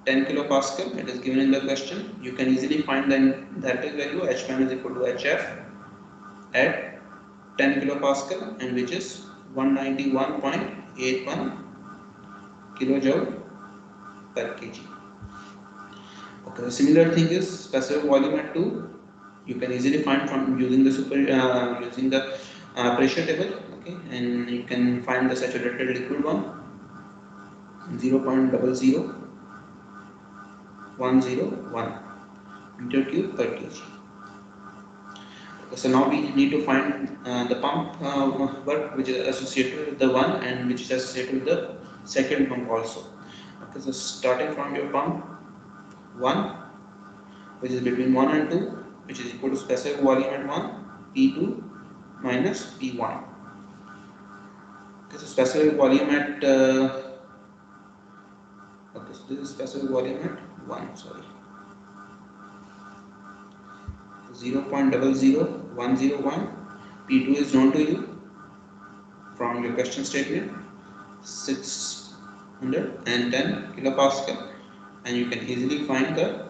10 kilopascal. It is given in the question. You can easily find the enthalpy value. H1 is equal to HF at 10 kilopascal, and which is 191.81 kilojoule per kg. Okay, the similar thing is specific volume at 2. You can easily find from using the pressure table. Okay, and you can find the saturated liquid one, 0.00101 meter cube per kg. Okay, so now we need to find the pump work which is associated with the one and which is associated with the second pump also. Okay, so starting from your pump 1, which is between 1 and 2, which is equal to specific volume at 1, P2 minus P1. Okay, so specific volume at okay, so this is specific volume at 1, sorry, 0.00101. P2 is known to you from your question statement, 610 kilopascal, and you can easily find the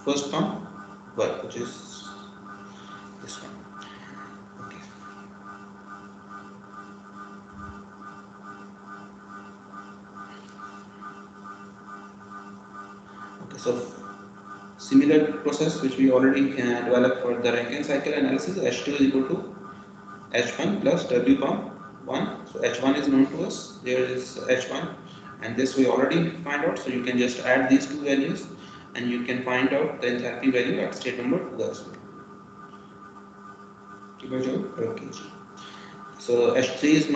first pump work, which is this one. Okay. Okay, so similar process which we already developed for the Rankine cycle analysis, H2 is equal to H1 plus W pump 1. So H1 is known to us, there is H1, and this we already find out. So you can just add these two values and you can find out the enthalpy value at state number 2 as well. Kilojoule per kg. So H3 is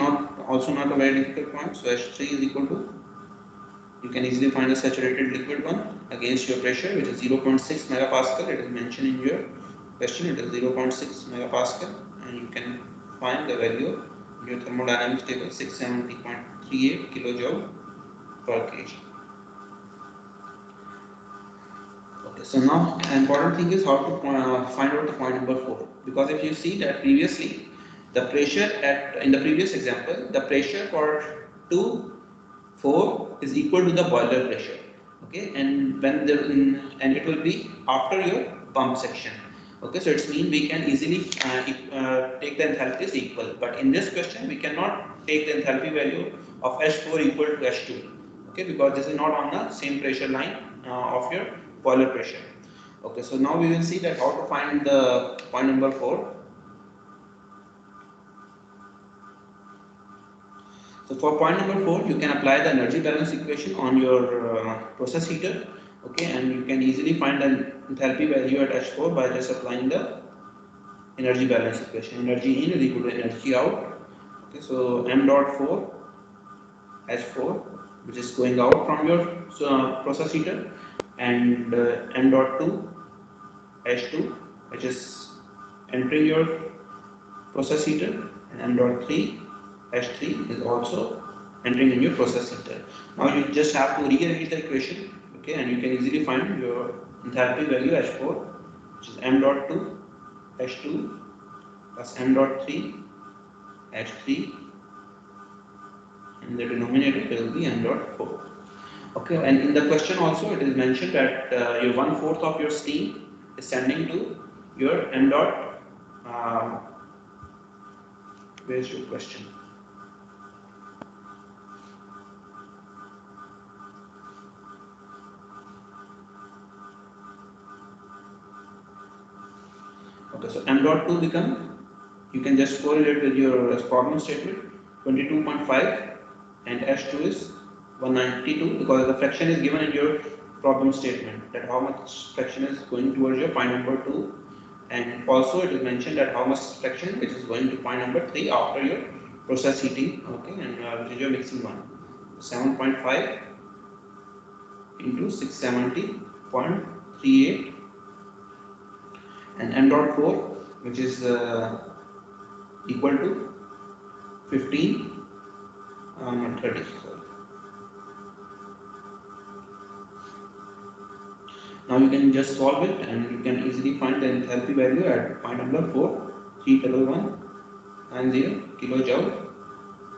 also not a very difficult point. So H3 is equal to, you can easily find a saturated liquid one against your pressure, which is 0.6 megapascal. It is mentioned in your question, it is 0.6 megapascal, and you can find the value in your thermodynamics table, 670.38 kilojoule per kg. Okay, so now the important thing is how to find out the point number 4, because if you see that previously the pressure in the previous example, the pressure for 4 is equal to the boiler pressure. Okay, and and it will be after your pump section. Okay, so it means we can easily take the enthalpy as equal, but in this question we cannot take the enthalpy value of H4 equal to H2. Okay, because this is not on the same pressure line of your boiler pressure. Okay, so now we will see that how to find the point number 4. So for point number 4, you can apply the energy balance equation on your process heater. Okay, and you can easily find an enthalpy value at H4 by just applying the energy balance equation. Energy in is equal to energy out. Okay, so m dot 4 H4, which is going out from your process heater, and m dot 2 H2, which is entering your process heater, and m dot 3 H3 is also entering in your process heater. Now you just have to rearrange the equation, okay, and you can easily find your enthalpy value H4, which is m dot 2 H2 plus m dot 3 H3, in the denominator there will be m dot 4. Okay, and in the question also it is mentioned that your 1/4 of your steam is sending to your m dot. Where is your question? Okay, so m dot 2 become you can just correlate with your problem statement. 22.5 and H2 is 192 because the fraction is given in your problem statement, that how much fraction is going towards your point number 2, and also it is mentioned that how much fraction which is going to point number 3 after your process heating, okay, and which is your mixing one. 7.5 into 670.38 and m dot 4 which is equal to 15 30. Sorry. Now you can just solve it and you can easily find the enthalpy value at point number 4, 31190 kilojoule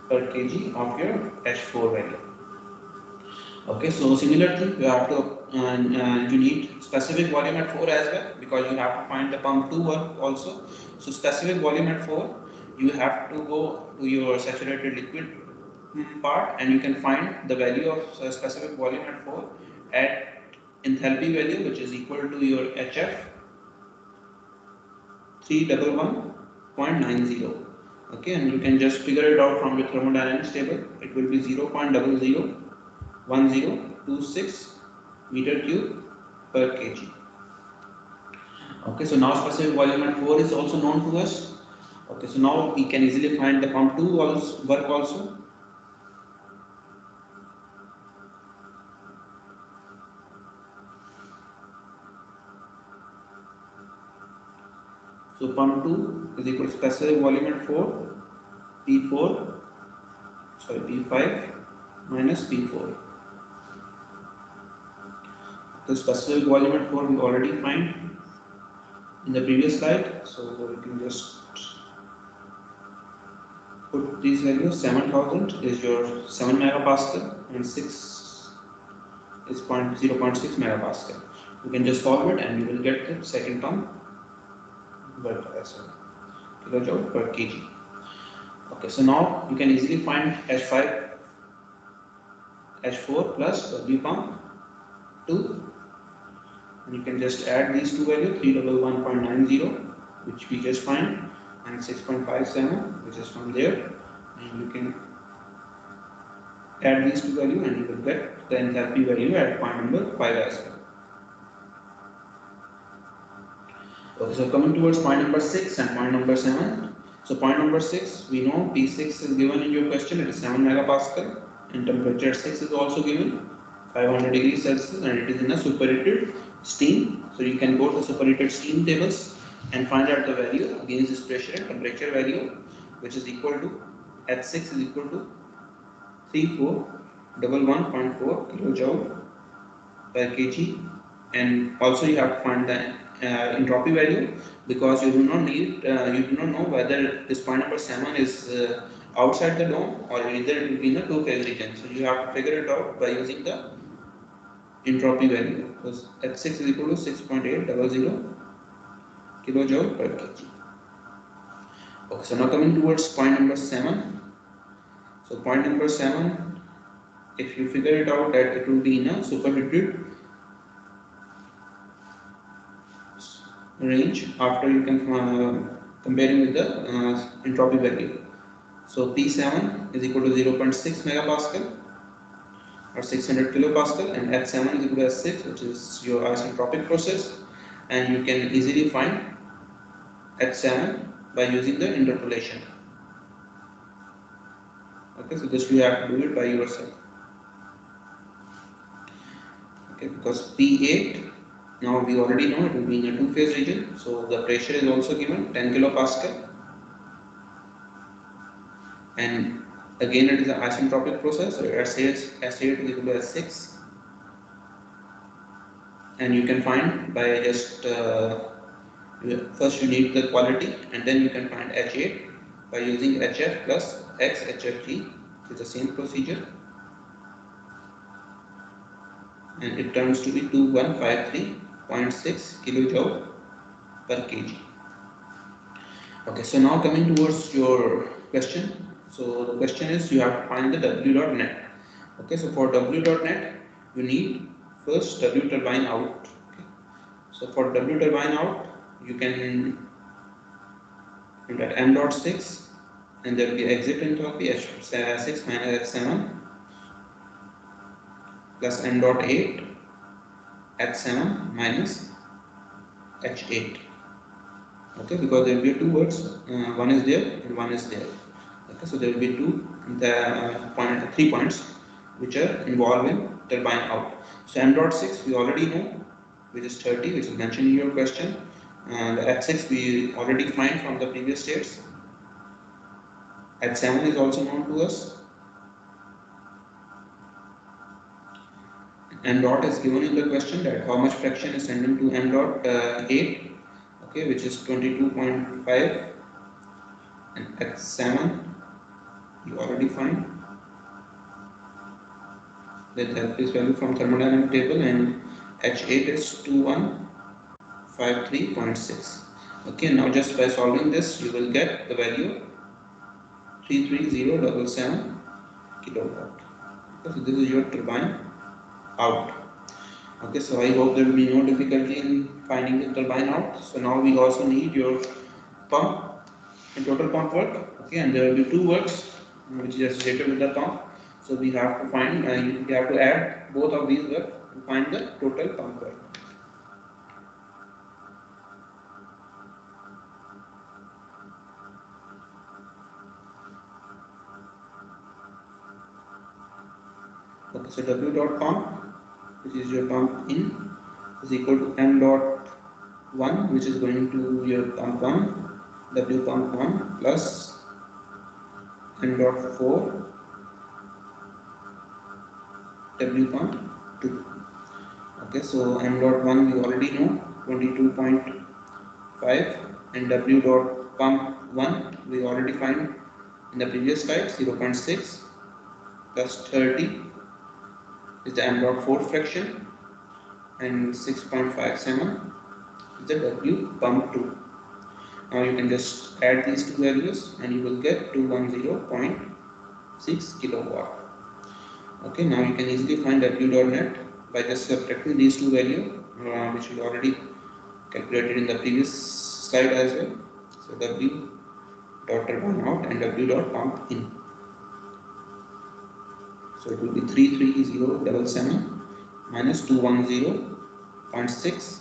per kg of your H4 value. Okay, so similarly, you have to you need specific volume at 4 as well, because you have to find the pump 2 work also. So specific volume at 4, you have to go to your saturated liquid part and you can find the value of specific volume at 4 at enthalpy value which is equal to your HF 311.90. Okay, and you can just figure it out from your thermodynamics table. It will be 0.001026 meter cube per kg. Okay, so now specific volume at 4 is also known to us. Okay, so now we can easily find the pump 2 work also. So pump 2 is equal to specific volume at 4 P5 minus P4. The specific volume at 4 we already find in the previous slide, so we can just put these values. 7000 is your 7 megapascal and 6 is 0.6 megapascal. You can just solve it and you will get the second term work as well, kilojoule per kg. Okay, so now you can easily find H5 H4 plus W pump 2, and you can just add these two values, 311.90 which we just find and 6.57 which is from there, and you can add these two values and you will get the enthalpy value at point number 5 as well. Okay, so coming towards point number 6 and point number 7. So point number 6, we know P6 is given in your question, it is 7 megapascal, and temperature at 6 is also given 500 degrees Celsius, and it is in a superheated steam. So you can go to superheated steam tables and find out the value against this pressure and temperature value, which is equal to H6 is equal to 3411.4 kilojoule per kg, and also you have to find the entropy value, because you do not know whether this point number 7 is outside the dome or either it will be in a two-phase region. So you have to figure it out by using the entropy value, because H6 is equal to 6.800 kilojoule per kg. Okay, so now coming towards point number 7. So point number 7, if you figure it out that it will be in a superheated range after you can comparing with the entropy value. So P7 is equal to 0.6 megapascal or 600 kilopascal, and H7 is equal to H6, which is your isentropic process, and you can easily find H7 by using the interpolation. Okay, so this you have to do it by yourself. Okay, because P8, now we already know it will be in a two-phase region, so the pressure is also given 10 kilopascal, and again it is an isentropic process, so S8 is equal to S6, and you can find by just first you need the quality and then you can find H8 by using HF plus X HFG, which is the same procedure, and it turns to be 2153.6 kilojoule per kg. Okay, so now coming towards your question. So the question is you have to find the W dot net. Okay, so for W dot net you need first W turbine out. Okay. So for W turbine out you can and at m dot 6, and there will be exit enthalpy h6 minus h7 plus m dot 8 h7 minus h8. Okay, because there will be two words, one is there and one is there. Okay, so there will be three points which are involved in turbine out. So m dot 6 we already know, which is 30, which is mentioned in your question, and h6 we already find from the previous states. H7 is also known to us. M dot is given in the question, that how much fraction is sending to m dot 8, okay, which is 22.5, and H7 you already find that is value from thermodynamic table, and H8 is 2153.6. Okay, now just by solving this you will get the value 33077 kilowatt. Okay, so this is your turbine out. Okay, so I hope there will be no difficulty in finding the turbine out. So now we also need your pump and total pump work. Okay, and there will be two works which is associated with the pump. So we have to find, we have to add both of these work to find the total pump work. Okay, so W dot pump, which is your pump in, is equal to M dot 1, which is going to your pump 1, W pump 1 plus M dot 4, W pump 2. Okay, so M dot 1 we already know, 22.5, and W dot pump 1 we already find in the previous slide, 0.6 plus 30 is the M dot 4 fraction, and 6.57 is the W pump 2. Now you can just add these two values and you will get 210.6 kilowatt. Okay, now you can easily find W dot net by just subtracting these two values, which we already calculated in the previous slide as well. So W dot turbine out and W dot pump in. So it will be 33077 minus 210.6.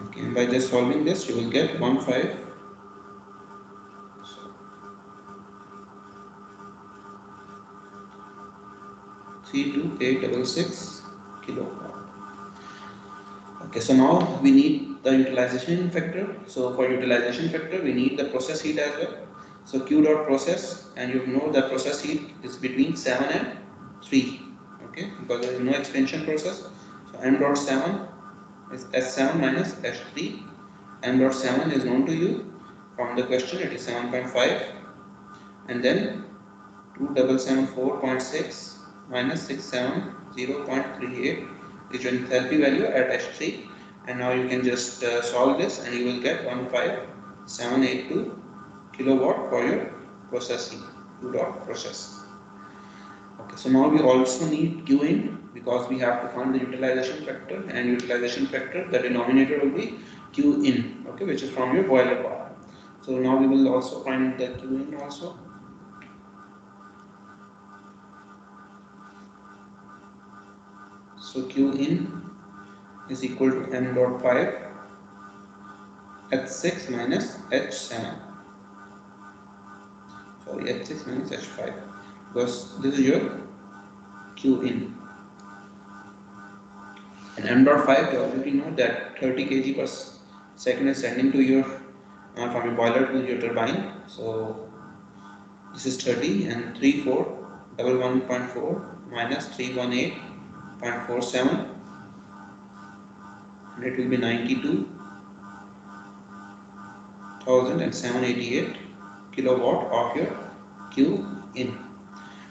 Okay, and by just solving this, you will get 32866 kilowatt. Okay, so now we need the utilization factor. So for utilization factor, we need the process heat as well. So Q dot process, and you know the process heat is between 7 and 3. Okay, because there is no expansion process. So M dot 7 is S7 minus S3. M dot 7 is known to you from the question, it is 7.5, and then 2774.6 minus 670.38 is your enthalpy value at H3, and now you can just solve this and you will get 15782 kilowatt for your process heat, Q dot process. Okay, so now we also need Q in, because we have to find the utilization factor, and utilization factor, the denominator will be Q in, okay, which is from your boiler power. So now we will also find the Q in also. So Q in is equal to M dot 5 H6 minus H7. Sorry, H6 minus H5, because this is your Q in. And M dot 5, you already know that 30 kg per second is sending to your from your boiler to your turbine. So this is 30, and 3411.4 minus 318.47, and it will be 92,788 kilowatt of your Q in.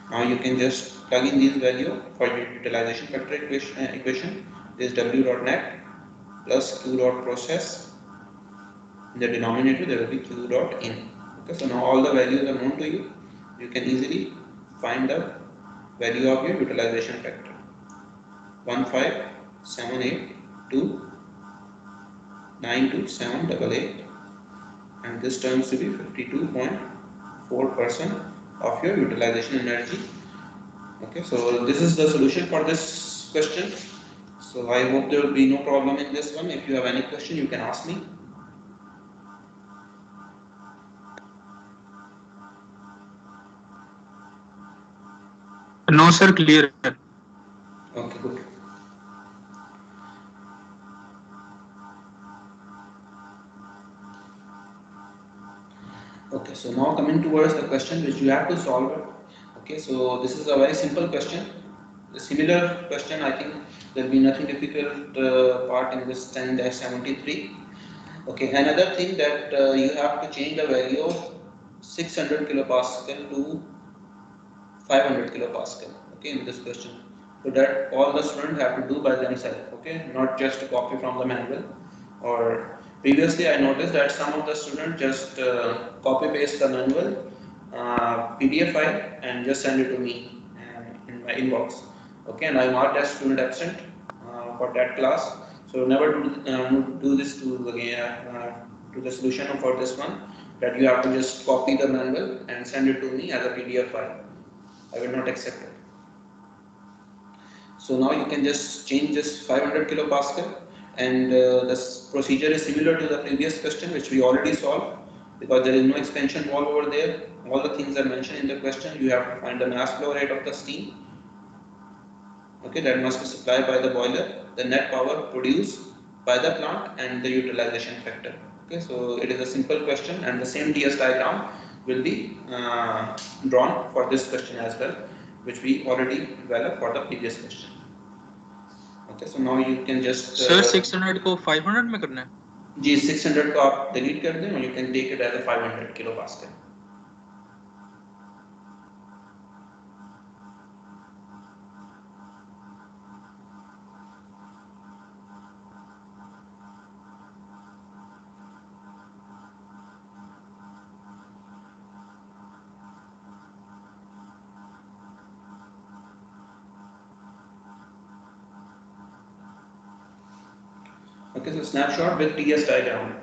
Now you can just plug in these values for your utilization factor equation. This is W dot net plus Q dot process. In the denominator there will be Q dot in. Okay, so now all the values are known to you. You can easily find the value of your utilization factor. 782,92788, and this turns to be 52.4% of your utilization energy. Okay, so this is the solution for this question. So I hope there will be no problem in this one. If you have any question, you can ask me. No, sir, clear. Okay, good. Okay, so now coming towards the question which you have to solve it. Okay, so this is a very simple question. The similar question, I think there will be nothing difficult part in this 10-73. Okay, another thing that you have to change the value of 600 kilopascal to 500 kilopascal. Okay, in this question. So that all the students have to do by themselves. Okay, not just copy from the manual. Or previously I noticed that some of the students just copy paste the manual PDF file and just send it to me in my inbox. Okay, and I marked as student absent for that class. So never do this to the solution for this one, that you have to just copy the manual and send it to me as a PDF file. I will not accept it. So now you can just change this 500 kilopascal, and this procedure is similar to the previous question which we already solved, because there is no expansion valve over there. All the things are mentioned in the question. You have to find the mass flow rate of the steam. Okay, that must be supplied by the boiler, the net power produced by the plant, and the utilization factor. Okay, so it is a simple question, and the same DS diagram will be drawn for this question as well, which we already developed for the previous question. Okay, so now you can just Sir, 600 को 500 में करना है? जी 600 को आप delete कर दें, और you can take it as a 500 kilopascal. Okay, so snapshot with TS diagram.